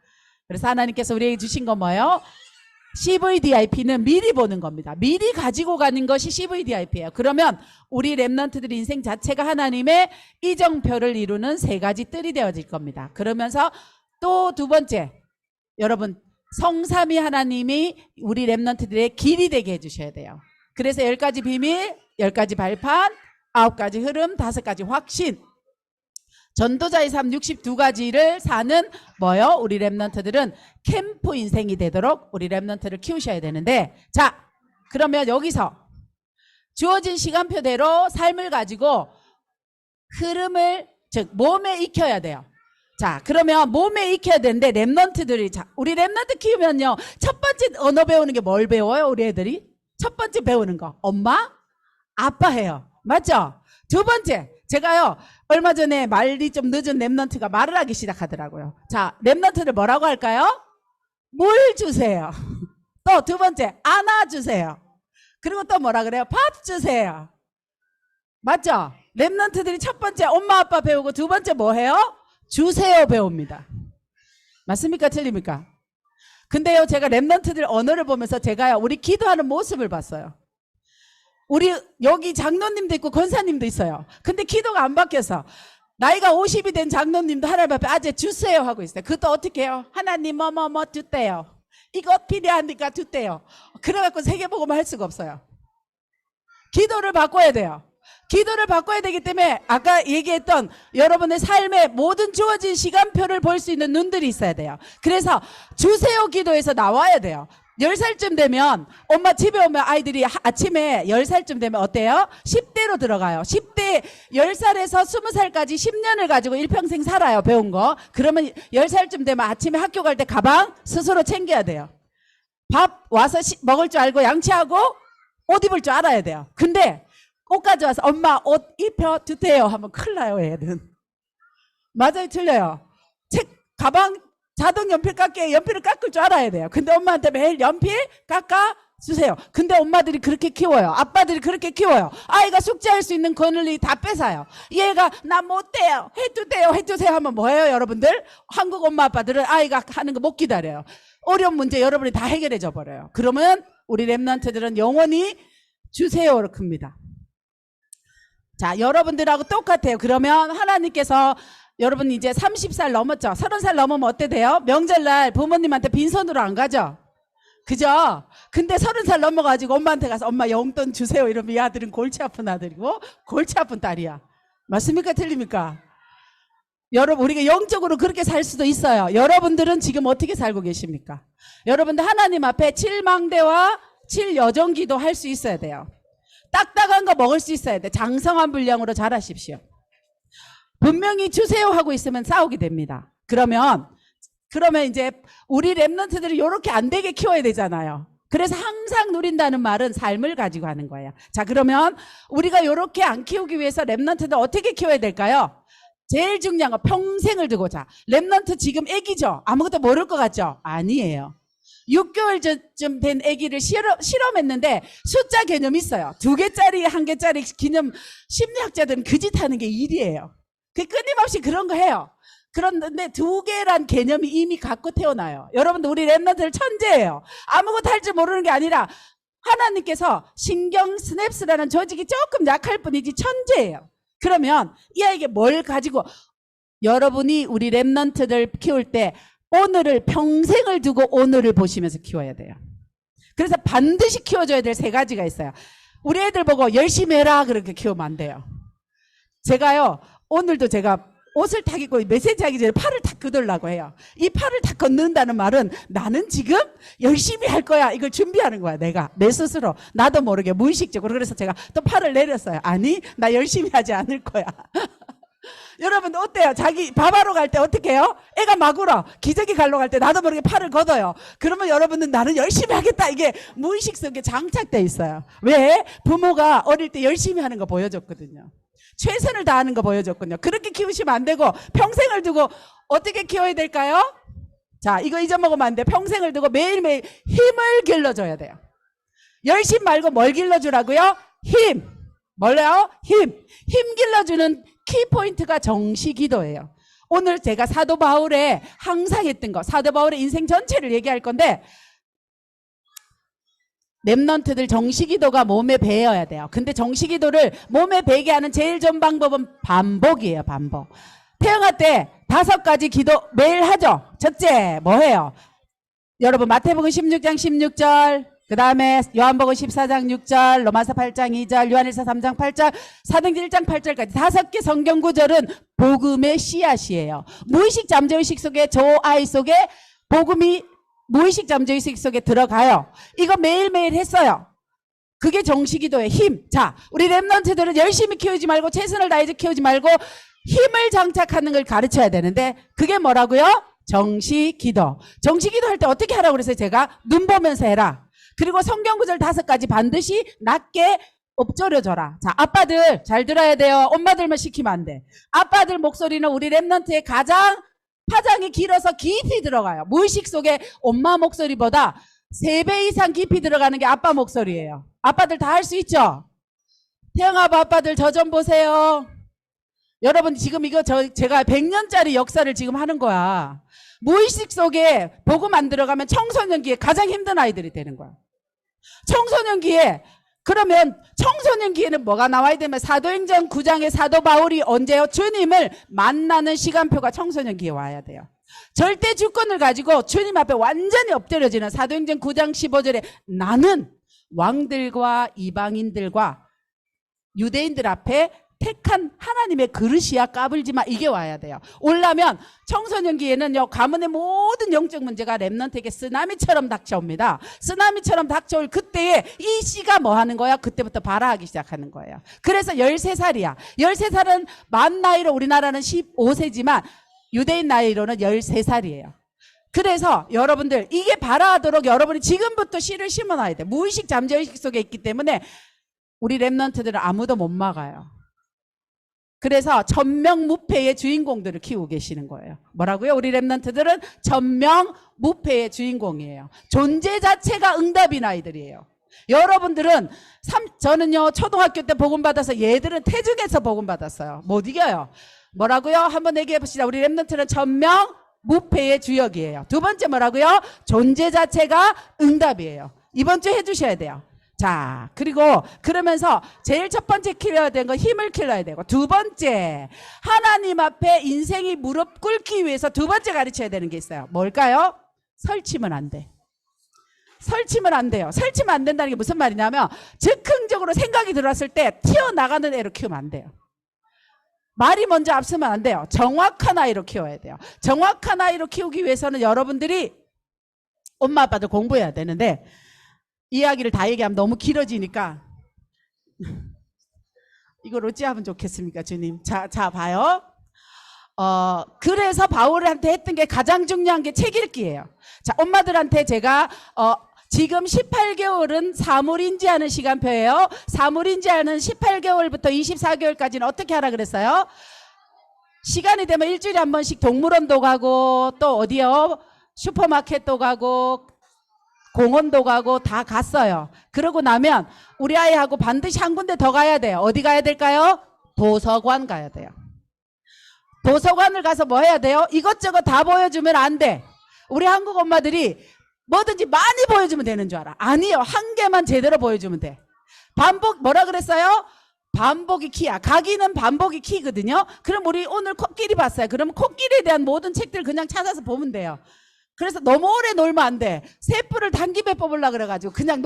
그래서 하나님께서 우리에게 주신 건 뭐예요? CVDIP는 미리 보는 겁니다. 미리 가지고 가는 것이 CVDIP예요. 그러면 우리 렘넌트들 인생 자체가 하나님의 이정표를 이루는 세 가지 뜰이 되어질 겁니다. 그러면서 또 두 번째, 여러분 성삼위 하나님이 우리 렘넌트들의 길이 되게 해주셔야 돼요. 그래서 10가지 비밀, 10가지 발판, 9가지 흐름, 5가지 확신. 전도자의 삶 62가지를 사는 뭐요? 우리 렘넌트들은 캠프 인생이 되도록 우리 렘넌트를 키우셔야 되는데, 자, 그러면 여기서 주어진 시간표대로 삶을 가지고 흐름을, 즉 몸에 익혀야 돼요. 자, 그러면 몸에 익혀야 되는데 렘넌트들이, 우리 렘넌트 키우면요, 첫 번째 언어 배우는 게 뭘 배워요? 우리 애들이 첫 번째 배우는 거 엄마, 아빠 해요. 맞죠? 두 번째, 제가요 얼마 전에 말이 좀 늦은 렘넌트가 말을 하기 시작하더라고요. 자, 렘넌트를 뭐라고 할까요? 물 주세요. 또 두 번째, 안아주세요. 그리고 또 뭐라 그래요? 밥 주세요. 맞죠? 렘넌트들이 첫 번째 엄마 아빠 배우고 두 번째 뭐 해요? 주세요 배웁니다. 맞습니까? 틀립니까? 근데요, 제가 렘넌트들 언어를 보면서 제가요, 우리 기도하는 모습을 봤어요. 우리 여기 장로님도 있고 권사님도 있어요. 근데 기도가 안 바뀌어서 나이가 50이 된 장로님도 하나님 앞에 아재 주세요 하고 있어요. 그것도 어떻게 해요? 하나님 뭐뭐뭐 주대요. 이거 필요하니까 주대요. 그래갖고 세계복음 할 수가 없어요. 기도를 바꿔야 돼요. 기도를 바꿔야 되기 때문에 아까 얘기했던 여러분의 삶의 모든 주어진 시간표를 볼 수 있는 눈들이 있어야 돼요. 그래서 주세요 기도에서 나와야 돼요. 10살쯤 되면 엄마 집에 오면 아이들이 아침에 10살쯤 되면 어때요? 10대로 들어가요. 10대 10살에서 20살까지 10년을 가지고 일평생 살아요. 배운 거. 그러면 10살쯤 되면 아침에 학교 갈 때 가방 스스로 챙겨야 돼요. 밥 와서 먹을 줄 알고 양치하고 옷 입을 줄 알아야 돼요. 근데 옷 가져와서 엄마 옷 입혀 주세요 하면 큰일 나요. 애는. 맞아요? 틀려요? 가방 자동 연필 깎기에 연필을 깎을 줄 알아야 돼요. 근데 엄마한테 매일 연필 깎아 주세요. 근데 엄마들이 그렇게 키워요. 아빠들이 그렇게 키워요. 아이가 숙제할 수 있는 권리 다 뺏어요. 얘가 나 못돼요. 해주세요 하면 뭐예요 여러분들? 한국 엄마 아빠들은 아이가 하는 거 못 기다려요. 어려운 문제 여러분이 다 해결해 줘 버려요. 그러면 우리 렘넌트들은 영원히 주세요로 큽니다. 자, 여러분들하고 똑같아요. 그러면 하나님께서 여러분 이제 30살 넘었죠? 30살 넘으면 어때 돼요? 명절날 부모님한테 빈손으로 안 가죠? 그죠? 근데 30살 넘어가지고 엄마한테 가서 엄마 용돈 주세요 이러면 이 아들은 골치 아픈 아들이고 골치 아픈 딸이야. 맞습니까? 틀립니까? 여러분 우리가 영적으로 그렇게 살 수도 있어요. 여러분들은 지금 어떻게 살고 계십니까? 여러분들 하나님 앞에 7망대와 7여정기도 할 수 있어야 돼요. 딱딱한 거 먹을 수 있어야 돼. 장성한 분량으로 잘하십시오. 분명히 주세요 하고 있으면 싸우게 됩니다. 그러면 그러면 이제 우리 랩런트들이 이렇게 안 되게 키워야 되잖아요. 그래서 항상 누린다는 말은 삶을 가지고 하는 거예요. 자, 그러면 우리가 이렇게 안 키우기 위해서 랩런트들 어떻게 키워야 될까요? 제일 중요한 거 평생을 두고자. 랩런트 지금 애기죠? 아무것도 모를 것 같죠? 아니에요. 6개월쯤 된 애기를 실험했는데 숫자 개념이 있어요. 2개짜리, 1개짜리 기념 심리학자들은 그 짓 하는 게 일이에요. 그 끊임없이 그런 거 해요. 그런데 2개란 개념이 이미 갖고 태어나요. 여러분들 우리 랩런트들 천재예요. 아무것도 할 줄 모르는 게 아니라 하나님께서 신경 스냅스라는 조직이 조금 약할 뿐이지 천재예요. 그러면 이 아이에게 뭘 가지고 여러분이 우리 랩런트들 키울 때 오늘을 평생을 두고 오늘을 보시면서 키워야 돼요. 그래서 반드시 키워줘야 될 3가지가 있어요. 우리 애들 보고 열심히 해라 그렇게 키우면 안 돼요. 제가요 오늘도 제가 옷을 탁 입고 메시지 하기 전에 팔을 탁 걷으려고 해요. 이 팔을 탁 걷는다는 말은 나는 지금 열심히 할 거야. 이걸 준비하는 거야. 내가 내 스스로 나도 모르게 무의식적으로. 그래서 제가 또 팔을 내렸어요. 아니 나 열심히 하지 않을 거야. 여러분 어때요? 자기 밥하러 갈 때 어떻게 해요? 애가 막 울어. 기저귀 갈러 갈 때 나도 모르게 팔을 걷어요. 그러면 여러분은 나는 열심히 하겠다. 이게 무의식 속에 장착돼 있어요. 왜? 부모가 어릴 때 열심히 하는 거 보여줬거든요. 최선을 다하는 거 보여줬거든요. 그렇게 키우시면 안 되고 평생을 두고 어떻게 키워야 될까요? 자, 이거 잊어먹으면 안 돼. 평생을 두고 매일매일 힘을 길러줘야 돼요. 열심 말고 뭘 길러주라고요? 힘. 뭘요? 힘. 힘 길러주는 키포인트가 정시기도예요. 오늘 제가 사도 바울의 항상 했던 거, 사도 바울의 인생 전체를 얘기할 건데 랩런트들 정시기도가 몸에 배어야 돼요. 근데 정시기도를 몸에 배게 하는 제일 좋은 방법은 반복이에요. 반복. 태어날 때 5가지 기도 매일 하죠. 첫째 뭐해요? 여러분 마태복음 16장 16절, 그 다음에 요한복음 14장 6절, 로마서 8장 2절, 요한일서 3장 8절, 사도행전 1장 8절까지 5개 성경 구절은 복음의 씨앗이에요. 무의식 잠재의식 속에 저 아이 속에 복음이 무의식 잠재의식 속에 들어가요. 이거 매일매일 했어요. 그게 정시기도의 힘. 자, 우리 랩런트들은 열심히 키우지 말고 최선을 다해서 키우지 말고 힘을 장착하는 걸 가르쳐야 되는데 그게 뭐라고요? 정시기도. 정시기도 할 때 어떻게 하라고 그래서 제가 눈 보면서 해라. 그리고 성경 구절 5가지 반드시 낮게 엎조려줘라. 자, 아빠들 잘 들어야 돼요. 엄마들만 시키면 안 돼. 아빠들 목소리는 우리 랩런트의 가장 파장이 길어서 깊이 들어가요. 무의식 속에 엄마 목소리보다 3배 이상 깊이 들어가는 게 아빠 목소리예요. 아빠들 다 할 수 있죠? 태영아부 아빠들 저 좀 보세요. 여러분 지금 이거 제가 100년짜리 역사를 지금 하는 거야. 무의식 속에 복음 안 들어가면 청소년기에 가장 힘든 아이들이 되는 거야. 청소년기에 그러면 청소년기에는 뭐가 나와야 되면 사도행전 9장의 사도 바울이 언제요? 주님을 만나는 시간표가 청소년기에 와야 돼요. 절대 주권을 가지고 주님 앞에 완전히 엎드려지는 사도행전 9장 15절에 나는 왕들과 이방인들과 유대인들 앞에 택한 하나님의 그릇이야 까불지마 이게 와야 돼요. 올라면 청소년기에는요 가문의 모든 영적 문제가 랩런트에게 쓰나미처럼 닥쳐옵니다. 쓰나미처럼 닥쳐올 그때에 이 씨가 뭐 하는 거야? 그때부터 발화하기 시작하는 거예요. 그래서 13살이야. 13살은 만 나이로 우리나라는 15세지만 유대인 나이로는 13살이에요. 그래서 여러분들 이게 발화하도록 여러분이 지금부터 씨를 심어놔야 돼. 무의식 잠재의식 속에 있기 때문에 우리 랩런트들은 아무도 못 막아요. 그래서 천명무패의 주인공들을 키우고 계시는 거예요. 뭐라고요? 우리 랩런트들은 천명무패의 주인공이에요. 존재 자체가 응답인 아이들이에요. 여러분들은 저는요 초등학교 때 복음 받아서 얘들은 태중에서 복음 받았어요. 못 이겨요. 뭐라고요? 한번 얘기해 봅시다. 우리 랩런트는 천명무패의 주역이에요. 두 번째 뭐라고요? 존재 자체가 응답이에요. 이번 주 해주셔야 돼요. 자, 그리고 그러면서 제일 첫 번째 키워야 되는 건 힘을 길러야 되고 두 번째 하나님 앞에 인생이 무릎 꿇기 위해서 두 번째 가르쳐야 되는 게 있어요. 뭘까요? 설치면 안 돼. 설치면 안 돼요. 설치면 안 된다는 게 무슨 말이냐면 즉흥적으로 생각이 들어왔을 때 튀어나가는 애로 키우면 안 돼요. 말이 먼저 앞서면 안 돼요. 정확한 아이로 키워야 돼요. 정확한 아이로 키우기 위해서는 여러분들이 엄마 아빠도 공부해야 되는데 이야기를 다 얘기하면 너무 길어지니까 이걸 어찌하면 좋겠습니까 주님. 자 봐요. 그래서 바울한테 했던 게 가장 중요한 게 책 읽기예요. 자, 엄마들한테 제가 지금 18개월은 사물인지하는 시간표예요. 사물인지하는 18개월부터 24개월까지는 어떻게 하라 그랬어요? 시간이 되면 일주일에 한 번씩 동물원도 가고 또 어디요? 슈퍼마켓도 가고 공원도 가고 다 갔어요. 그러고 나면 우리 아이하고 반드시 한 군데 더 가야 돼요. 어디 가야 될까요? 도서관 가야 돼요. 도서관을 가서 뭐 해야 돼요? 이것저것 다 보여주면 안 돼. 우리 한국 엄마들이 뭐든지 많이 보여주면 되는 줄 알아. 아니요. 한 개만 제대로 보여주면 돼. 반복 뭐라 그랬어요? 반복이 키야. 가기는 반복이 키거든요. 그럼 우리 오늘 코끼리 봤어요. 그러면 코끼리에 대한 모든 책들 그냥 찾아서 보면 돼요. 그래서 너무 오래 놀면 안 돼. 새뿔을 단기배 뽑으려고 그래가지고 그냥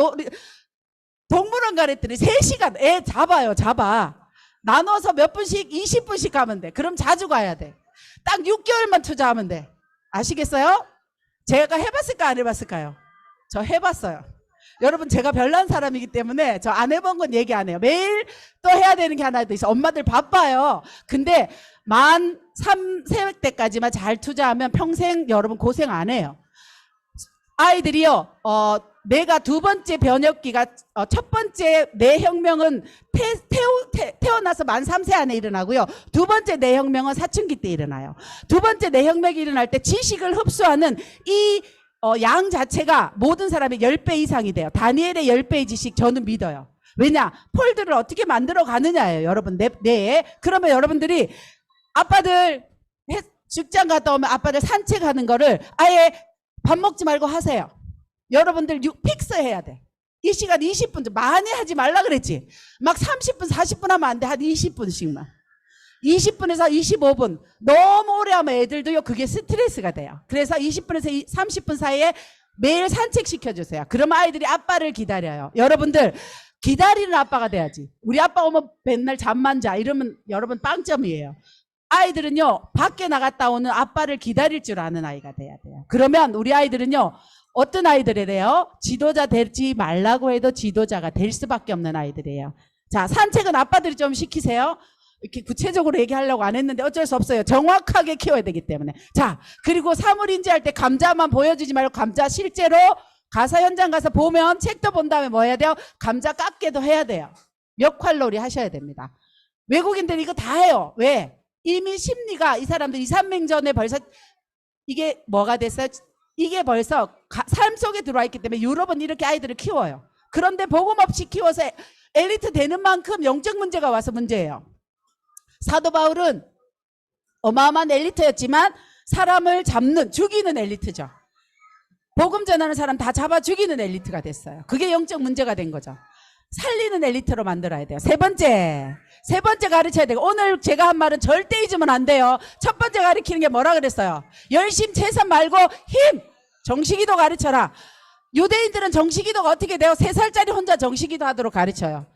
동물원 가랬더니 3시간 애 잡아요. 잡아. 나눠서 몇 분씩 20분씩 가면 돼. 그럼 자주 가야 돼. 딱 6개월만 투자하면 돼. 아시겠어요? 제가 해봤을까 안 해봤을까요? 저 해봤어요. 여러분 제가 별난 사람이기 때문에 저 안 해본 건 얘기 안 해요. 매일 또 해야 되는 게 하나 더 있어. 엄마들 바빠요. 근데 만 3세 때까지만 잘 투자하면 평생 여러분 고생 안 해요. 아이들이요. 내가 두 번째 변혁기가 첫 번째 뇌혁명은 태어나서 만 3세 안에 일어나고요. 두 번째 뇌혁명은 사춘기 때 일어나요. 두 번째 뇌혁명이 일어날 때 지식을 흡수하는 이 양 자체가 모든 사람의 10배 이상이 돼요. 다니엘의 10배의 지식 저는 믿어요. 왜냐? 폴드를 어떻게 만들어 가느냐예요. 여러분 뇌에. 그러면 여러분들이 아빠들 직장 갔다 오면 아빠들 산책하는 거를 아예 밥 먹지 말고 하세요. 여러분들 픽스 해야 돼. 이 시간 20분 많이 하지 말라 그랬지. 막 30분 40분 하면 안 돼. 한 20분씩만. 20분에서 25분 너무 오래 하면 애들도요 그게 스트레스가 돼요. 그래서 20분에서 30분 사이에 매일 산책시켜주세요. 그러면 아이들이 아빠를 기다려요. 여러분들 기다리는 아빠가 돼야지. 우리 아빠 오면 맨날 잠만 자 이러면 여러분 빵점이에요. 아이들은요 밖에 나갔다 오는 아빠를 기다릴 줄 아는 아이가 돼야 돼요. 그러면 우리 아이들은요 어떤 아이들에 대해요? 지도자 되지 말라고 해도 지도자가 될 수밖에 없는 아이들이에요. 자, 산책은 아빠들이 좀 시키세요. 이렇게 구체적으로 얘기하려고 안 했는데 어쩔 수 없어요. 정확하게 키워야 되기 때문에. 자, 그리고 사물인지 할 때 감자만 보여주지 말고 감자 실제로 가사 현장 가서 보면 책도 본 다음에 뭐 해야 돼요? 감자 깎게도 해야 돼요. 역할놀이 하셔야 됩니다. 외국인들이 이거 다 해요. 왜? 이미 심리가 이 사람들 2, 3명 전에 벌써 이게 뭐가 됐어요? 이게 벌써 삶 속에 들어와 있기 때문에 유럽은 이렇게 아이들을 키워요. 그런데 복음 없이 키워서 엘리트 되는 만큼 영적 문제가 와서 문제예요. 사도 바울은 어마어마한 엘리트였지만 사람을 잡는 죽이는 엘리트죠. 복음 전하는 사람 다 잡아 죽이는 엘리트가 됐어요. 그게 영적 문제가 된 거죠. 살리는 엘리트로 만들어야 돼요. 세 번째 가르쳐야 돼요. 오늘 제가 한 말은 절대 잊으면 안 돼요. 첫 번째 가르치는 게 뭐라 그랬어요? 열심 최선 말고 힘! 정식기도 가르쳐라. 유대인들은 정식기도가 어떻게 돼요? 3살짜리 혼자 정식기도 하도록 가르쳐요.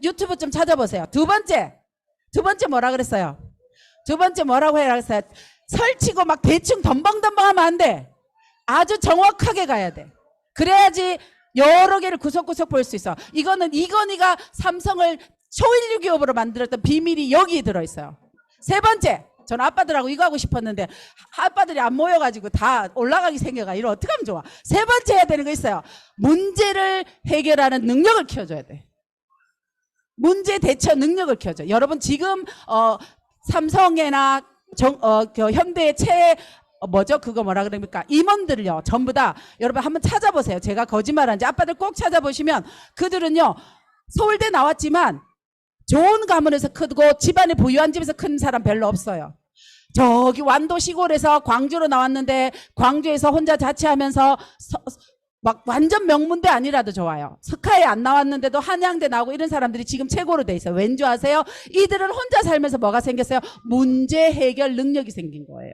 유튜브 좀 찾아보세요. 두 번째 뭐라 그랬어요? 두 번째 뭐라고 해라 그랬어요? 설치고 막 대충 덤벙덤벙 하면 안 돼. 아주 정확하게 가야 돼. 그래야지 여러 개를 구석구석 볼 수 있어. 이거는 이건희가 삼성을 초일류 기업으로 만들었던 비밀이 여기에 들어있어요. 세 번째, 저는 아빠들하고 이거 하고 싶었는데 아빠들이 안 모여가지고 다 올라가기 생겨가. 이거 어떻게 하면 좋아? 세 번째 해야 되는 거 있어요. 문제를 해결하는 능력을 키워줘야 돼. 문제 대처 능력을 키워줘. 여러분 지금 삼성이나 현대의 뭐죠? 그거 뭐라 그럽니까? 임원들을요 전부 다 여러분 한번 찾아보세요. 제가 거짓말하는지 아빠들 꼭 찾아보시면 그들은요 서울대 나왔지만 좋은 가문에서 크고 집안에 부유한 집에서 큰 사람 별로 없어요. 저기 완도 시골에서 광주로 나왔는데 광주에서 혼자 자취하면서 막 완전 명문대 아니라도 좋아요. 스카에 안 나왔는데도 한양대 나오고 이런 사람들이 지금 최고로 돼 있어요. 왠지 아세요? 이들은 혼자 살면서 뭐가 생겼어요? 문제 해결 능력이 생긴 거예요.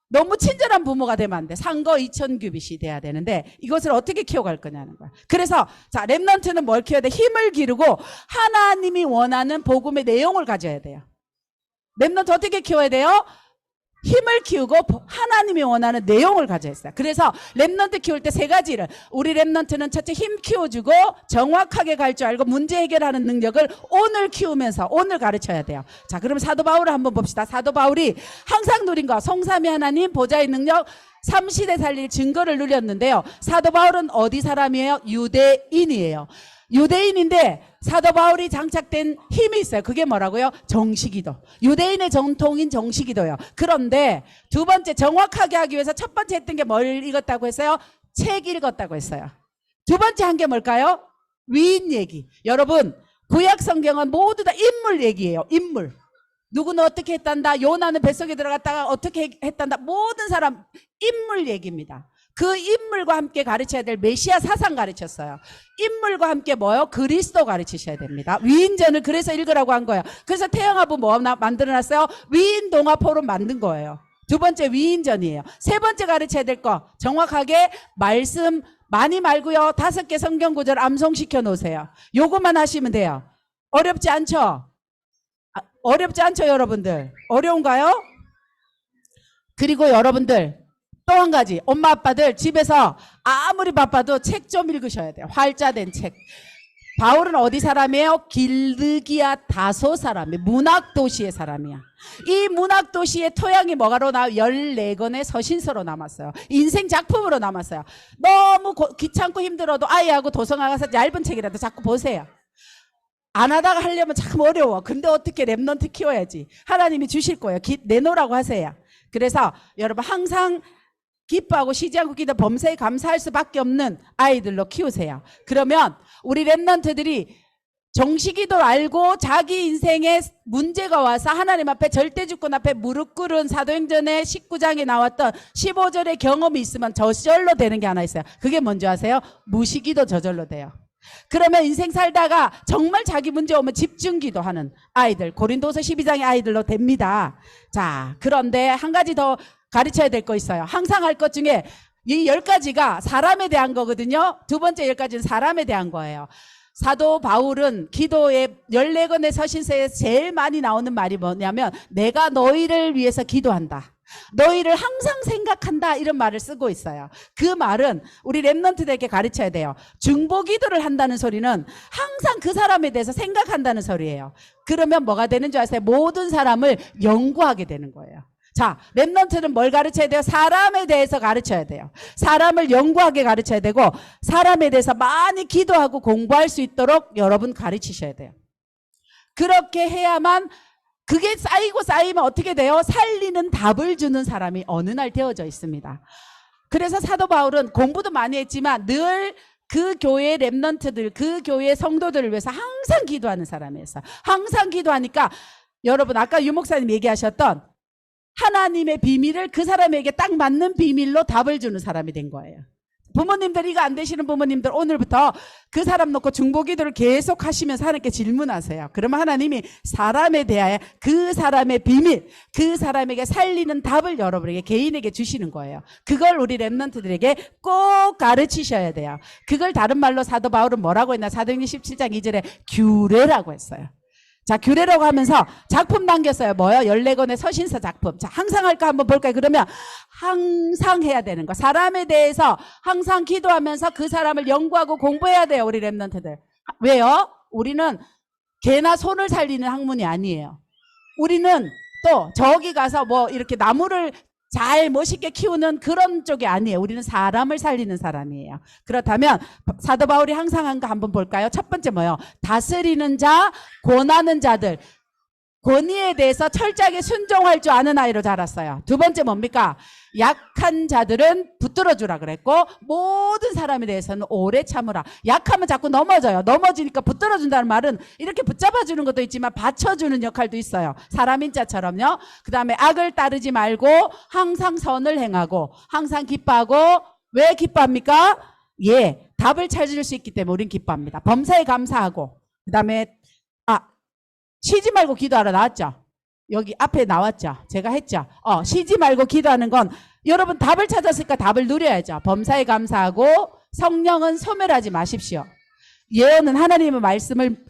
너무 친절한 부모가 되면 안 돼. 상거 2000규빗이 돼야 되는데 이것을 어떻게 키워갈 거냐는 거야. 그래서 자 렘넌트는 뭘 키워야 돼? 힘을 기르고 하나님이 원하는 복음의 내용을 가져야 돼요. 렘넌트 어떻게 키워야 돼요? 힘을 키우고 하나님이 원하는 내용을 가져야 했어요. 그래서 랩넌트 키울 때 세 가지를, 우리 랩넌트는 첫째 힘 키워주고 정확하게 갈 줄 알고 문제 해결하는 능력을 오늘 키우면서 오늘 가르쳐야 돼요. 자, 그럼 사도 바울을 한번 봅시다. 사도 바울이 항상 누린 거, 성삼위 하나님 보좌의 능력 3시대 살릴 증거를 누렸는데요. 사도 바울은 어디 사람이에요? 유대인이에요. 유대인인데 사도 바울이 장착된 힘이 있어요. 그게 뭐라고요? 정시기도. 유대인의 전통인 정시기도예요. 그런데 두 번째, 정확하게 하기 위해서 첫 번째 했던 게 뭘 읽었다고 했어요? 책 읽었다고 했어요. 두 번째 한 게 뭘까요? 위인 얘기. 여러분, 구약 성경은 모두 다 인물 얘기예요. 인물. 누구는 어떻게 했단다, 요나는 뱃속에 들어갔다가 어떻게 했단다, 모든 사람 인물 얘기입니다. 그 인물과 함께 가르쳐야 될 메시아 사상 가르쳤어요. 인물과 함께 뭐요? 그리스도 가르치셔야 됩니다. 위인전을 그래서 읽으라고 한 거예요. 그래서 태영아부 뭐 만들어놨어요? 위인 동화 포럼 만든 거예요. 두 번째 위인전이에요. 세 번째 가르쳐야 될 거, 정확하게 말씀 많이 말고요. 5개 성경 구절 암송시켜 놓으세요. 요것만 하시면 돼요. 어렵지 않죠? 어렵지 않죠, 여러분들? 어려운가요? 그리고 여러분들 또 한 가지, 엄마 아빠들 집에서 아무리 바빠도 책 좀 읽으셔야 돼요. 활자된 책. 바울은 어디 사람이에요? 길르기아 다소 사람이에요. 문학도시의 사람이야. 이 문학도시의 토양이 뭐가로 나와? 14권의 서신서로 남았어요. 인생 작품으로 남았어요. 너무 귀찮고 힘들어도 아이하고 도서관 가서 얇은 책이라도 자꾸 보세요. 안 하다가 하려면 참 어려워. 근데 어떻게 랩넌트 키워야지. 하나님이 주실 거예요. 내놓으라고 하세요. 그래서 여러분 항상 기뻐하고 쉬지 않고 기도, 범사에 감사할 수밖에 없는 아이들로 키우세요. 그러면 우리 랩넌트들이 정시기도를 알고 자기 인생에 문제가 와서 하나님 앞에 절대주권 앞에 무릎 꿇은 사도행전의 19장에 나왔던 15절의 경험이 있으면 저절로 되는 게 하나 있어요. 그게 뭔지 아세요? 무시기도 저절로 돼요. 그러면 인생 살다가 정말 자기 문제 오면 집중기도 하는 아이들, 고린도서 12장의 아이들로 됩니다. 자, 그런데 한 가지 더 가르쳐야 될 거 있어요. 항상 할 것 중에 이 10가지가 사람에 대한 거거든요. 두 번째 10가지는 사람에 대한 거예요. 사도 바울은 기도의 14권의 서신서에서 제일 많이 나오는 말이 뭐냐면, 내가 너희를 위해서 기도한다, 너희를 항상 생각한다, 이런 말을 쓰고 있어요. 그 말은 우리 랩넌트들에게 가르쳐야 돼요. 중보기도를 한다는 소리는 항상 그 사람에 대해서 생각한다는 소리예요. 그러면 뭐가 되는 줄 아세요? 모든 사람을 연구하게 되는 거예요. 자, 랩넌트는 뭘 가르쳐야 돼요? 사람에 대해서 가르쳐야 돼요. 사람을 연구하게 가르쳐야 되고, 사람에 대해서 많이 기도하고 공부할 수 있도록 여러분 가르치셔야 돼요. 그렇게 해야만, 그게 쌓이고 쌓이면 어떻게 돼요? 살리는 답을 주는 사람이 어느 날 되어져 있습니다. 그래서 사도 바울은 공부도 많이 했지만 늘 그 교회의 랩넌트들, 그 교회의 성도들을 위해서 항상 기도하는 사람이었어요. 항상 기도하니까 여러분 아까 유 목사님 얘기하셨던 하나님의 비밀을 그 사람에게 딱 맞는 비밀로 답을 주는 사람이 된 거예요. 부모님들, 이거 안 되시는 부모님들 오늘부터 그 사람 놓고 중보기도를 계속 하시면서 하나님께 질문하세요. 그러면 하나님이 사람에 대하여 그 사람의 비밀, 그 사람에게 살리는 답을 여러분에게, 개인에게 주시는 거예요. 그걸 우리 랩넌트들에게 꼭 가르치셔야 돼요. 그걸 다른 말로 사도 바울은 뭐라고 했나? 사도행전 17장 2절에 규례라고 했어요. 자, 규례라고 하면서 작품 남겼어요. 뭐요? 14권의 서신서 작품. 자, 항상 할까 한번 볼까요? 그러면 항상 해야 되는 거. 사람에 대해서 항상 기도하면서 그 사람을 연구하고 공부해야 돼요, 우리 랩넌트들. 왜요? 우리는 개나 손을 살리는 학문이 아니에요. 우리는 또 저기 가서 뭐 이렇게 나무를 잘 멋있게 키우는 그런 쪽이 아니에요. 우리는 사람을 살리는 사람이에요. 그렇다면 사도 바울이 항상 한 거 한번 볼까요? 첫 번째 뭐예요? 다스리는 자, 권하는 자들, 권위에 대해서 철저하게 순종할 줄 아는 아이로 자랐어요. 두 번째 뭡니까? 약한 자들은 붙들어주라 그랬고, 모든 사람에 대해서는 오래 참으라. 약하면 자꾸 넘어져요. 넘어지니까 붙들어준다는 말은 이렇게 붙잡아주는 것도 있지만 받쳐주는 역할도 있어요. 사람인 자처럼요. 그 다음에 악을 따르지 말고 항상 선을 행하고 항상 기뻐하고. 왜 기뻐합니까? 예, 답을 찾을 수 있기 때문에 우린 기뻐합니다. 범사에 감사하고. 그 다음에 쉬지 말고 기도하러 나왔죠? 여기 앞에 나왔죠? 제가 했죠? 쉬지 말고 기도하는 건 여러분 답을 찾았으니까 답을 누려야죠. 범사에 감사하고 성령은 소멸하지 마십시오. 예언은 하나님의 말씀을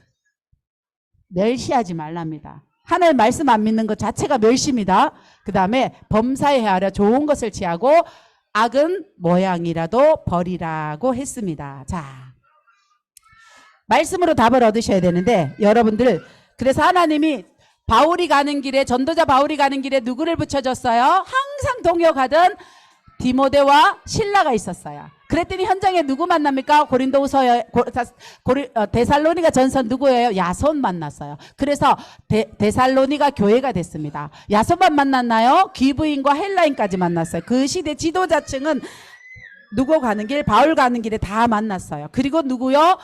멸시하지 말랍니다. 하나님 말씀 안 믿는 것 자체가 멸시입니다. 그 다음에 범사에 헤아려 좋은 것을 취하고 악은 모양이라도 버리라고 했습니다. 자, 말씀으로 답을 얻으셔야 되는데 여러분들, 그래서 하나님이 바울이 가는 길에, 전도자 바울이 가는 길에 누구를 붙여줬어요? 항상 동역하던 디모데와 실라가 있었어요. 그랬더니 현장에 누구 만납니까? 데살로니가 전서 누구예요? 야손 만났어요. 그래서 데살로니가 교회가 됐습니다. 야손만 만났나요? 기브인과 헬라인까지 만났어요. 그 시대 지도자층은 누구 가는 길? 바울 가는 길에 다 만났어요. 그리고 누구요?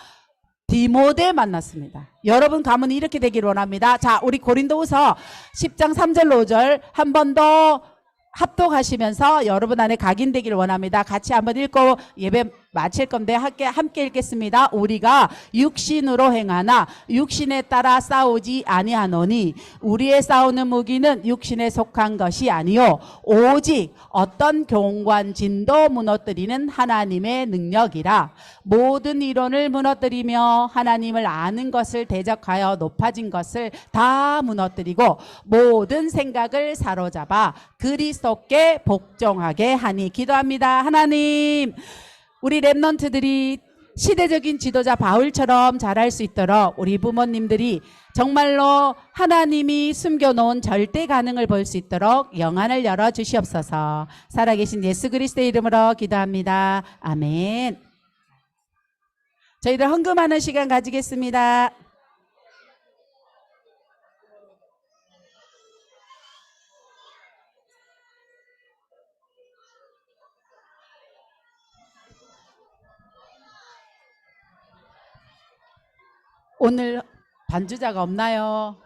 디모데 만났습니다. 여러분 가문이 이렇게 되기를 원합니다. 자, 우리 고린도후서 10장 3절로 5절 한 번 더 합독하시면서 여러분 안에 각인되기를 원합니다. 같이 한번 읽고 예배 마칠 건데 함께 읽겠습니다. 우리가 육신으로 행하나 육신에 따라 싸우지 아니하노니 우리의 싸우는 무기는 육신에 속한 것이 아니요 오직 어떤 교관진도 무너뜨리는 하나님의 능력이라. 모든 이론을 무너뜨리며 하나님을 아는 것을 대적하여 높아진 것을 다 무너뜨리고 모든 생각을 사로잡아 그리스도께 복종하게 하니. 기도합니다. 하나님, 우리 랩넌트들이 시대적인 지도자 바울처럼 자랄 수 있도록 우리 부모님들이 정말로 하나님이 숨겨놓은 절대 가능을 볼 수 있도록 영안을 열어주시옵소서. 살아계신 예수 그리스도의 이름으로 기도합니다. 아멘. 저희들 헌금하는 시간 가지겠습니다. 오늘 반주자가 없나요?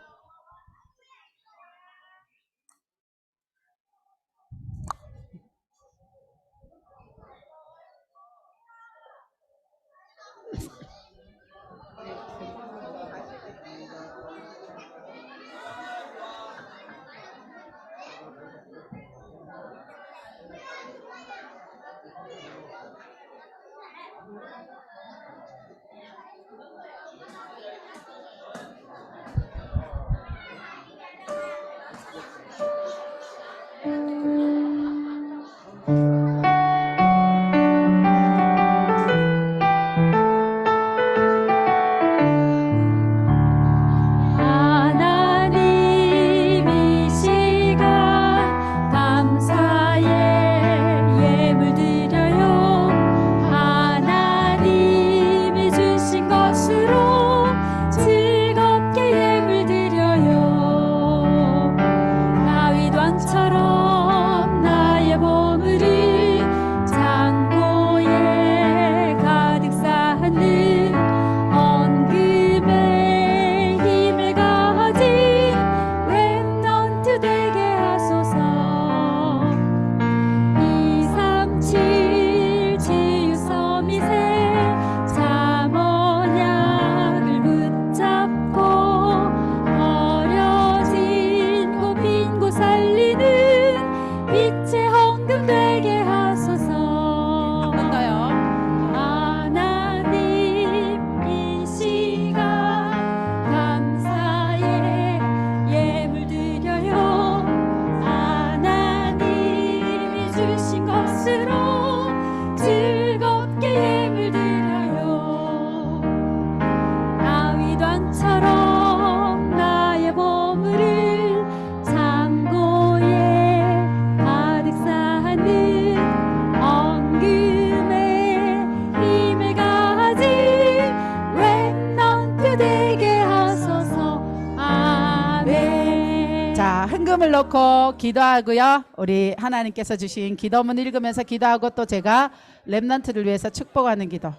헌금을 넣고 기도하고요. 우리 하나님께서 주신 기도문 읽으면서 기도하고 또 제가 랩넌트를 위해서 축복하는 기도.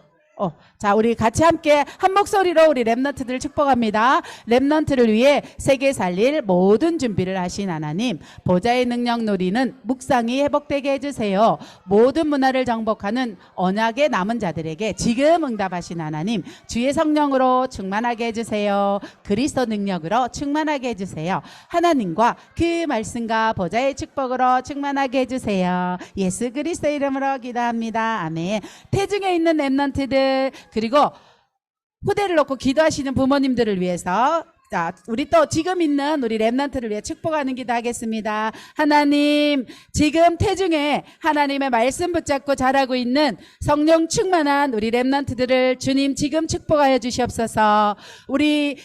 자, 우리 같이 함께 한 목소리로 우리 랩넌트들을 축복합니다. 랩넌트를 위해 세계 살릴 모든 준비를 하신 하나님, 보좌의 능력 누리는 묵상이 회복되게 해주세요. 모든 문화를 정복하는 언약의 남은 자들에게 지금 응답하신 하나님, 주의 성령으로 충만하게 해주세요. 그리스도 능력으로 충만하게 해주세요. 하나님과 그 말씀과 보좌의 축복으로 충만하게 해주세요. 예수 그리스도 이름으로 기도합니다. 아멘. 태중에 있는 랩넌트들, 그리고 후대를 놓고 기도하시는 부모님들을 위해서 자, 우리 또 지금 있는 우리 렘넌트를 위해 축복하는 기도 하겠습니다. 하나님, 지금 태중에 하나님의 말씀 붙잡고 자라고 있는 성령 충만한 우리 렘넌트들을 주님 지금 축복하여 주시옵소서. 우리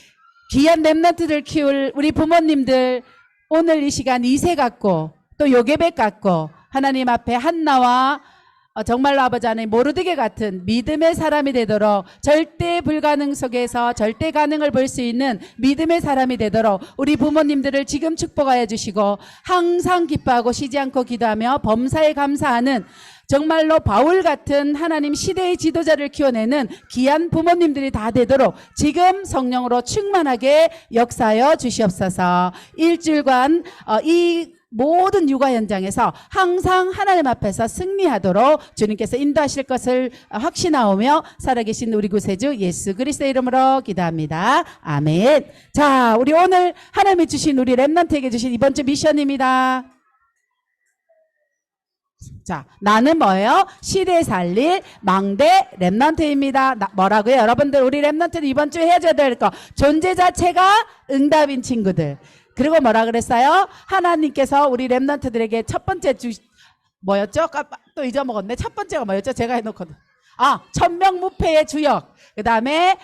귀한 렘넌트들 키울 우리 부모님들 오늘 이 시간 이세 갖고 또 요괴백 갖고 하나님 앞에 한나와 정말로 아버지 하나님 모르드게 같은 믿음의 사람이 되도록 절대 불가능 속에서 절대 가능을 볼 수 있는 믿음의 사람이 되도록 우리 부모님들을 지금 축복하여 주시고 항상 기뻐하고 쉬지 않고 기도하며 범사에 감사하는 정말로 바울 같은 하나님 시대의 지도자를 키워내는 귀한 부모님들이 다 되도록 지금 성령으로 충만하게 역사하여 주시옵소서. 일주일간 이 모든 육아 현장에서 항상 하나님 앞에서 승리하도록 주님께서 인도하실 것을 확신하오며 살아계신 우리 구세주 예수 그리스도의 이름으로 기도합니다. 아멘. 자, 우리 오늘 하나님이 주신 우리 렘넌트에게 주신 이번 주 미션입니다. 자, 나는 뭐예요? 시대 살릴 망대 렘넌트입니다. 뭐라고요? 여러분들 우리 렘넌트는 이번 주에 해줘야 될 거 존재 자체가 응답인 친구들. 그리고 뭐라 그랬어요? 하나님께서 우리 렘넌트들에게 첫 번째 뭐였죠? 또 잊어먹었네. 첫 번째가 뭐였죠? 제가 해놓거든. 천명무패의 주역. 그 다음에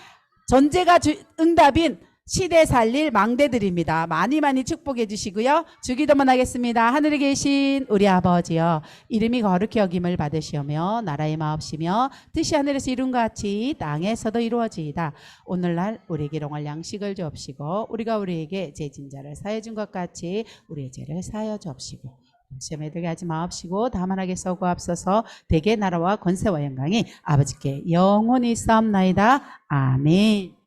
존재가 응답인 시대 살릴 망대들입니다. 많이 많이 축복해 주시고요. 주기도문 하겠습니다. 하늘에 계신 우리 아버지여, 이름이 거룩히 여김을 받으시오며 나라의 마옵시며 뜻이 하늘에서 이룬 것 같이 땅에서도 이루어지이다. 오늘날 우리에게 일용할 양식을 주옵시고 우리가 우리에게 죄진 자를 사해 준 것 같이 우리의 죄를 사하여 주옵시고 시험에 들게 하지 마옵시고 다만 하게 써구옵소서. 대개 나라와 권세와 영광이 아버지께 영원히 있사옵나이다. 아멘.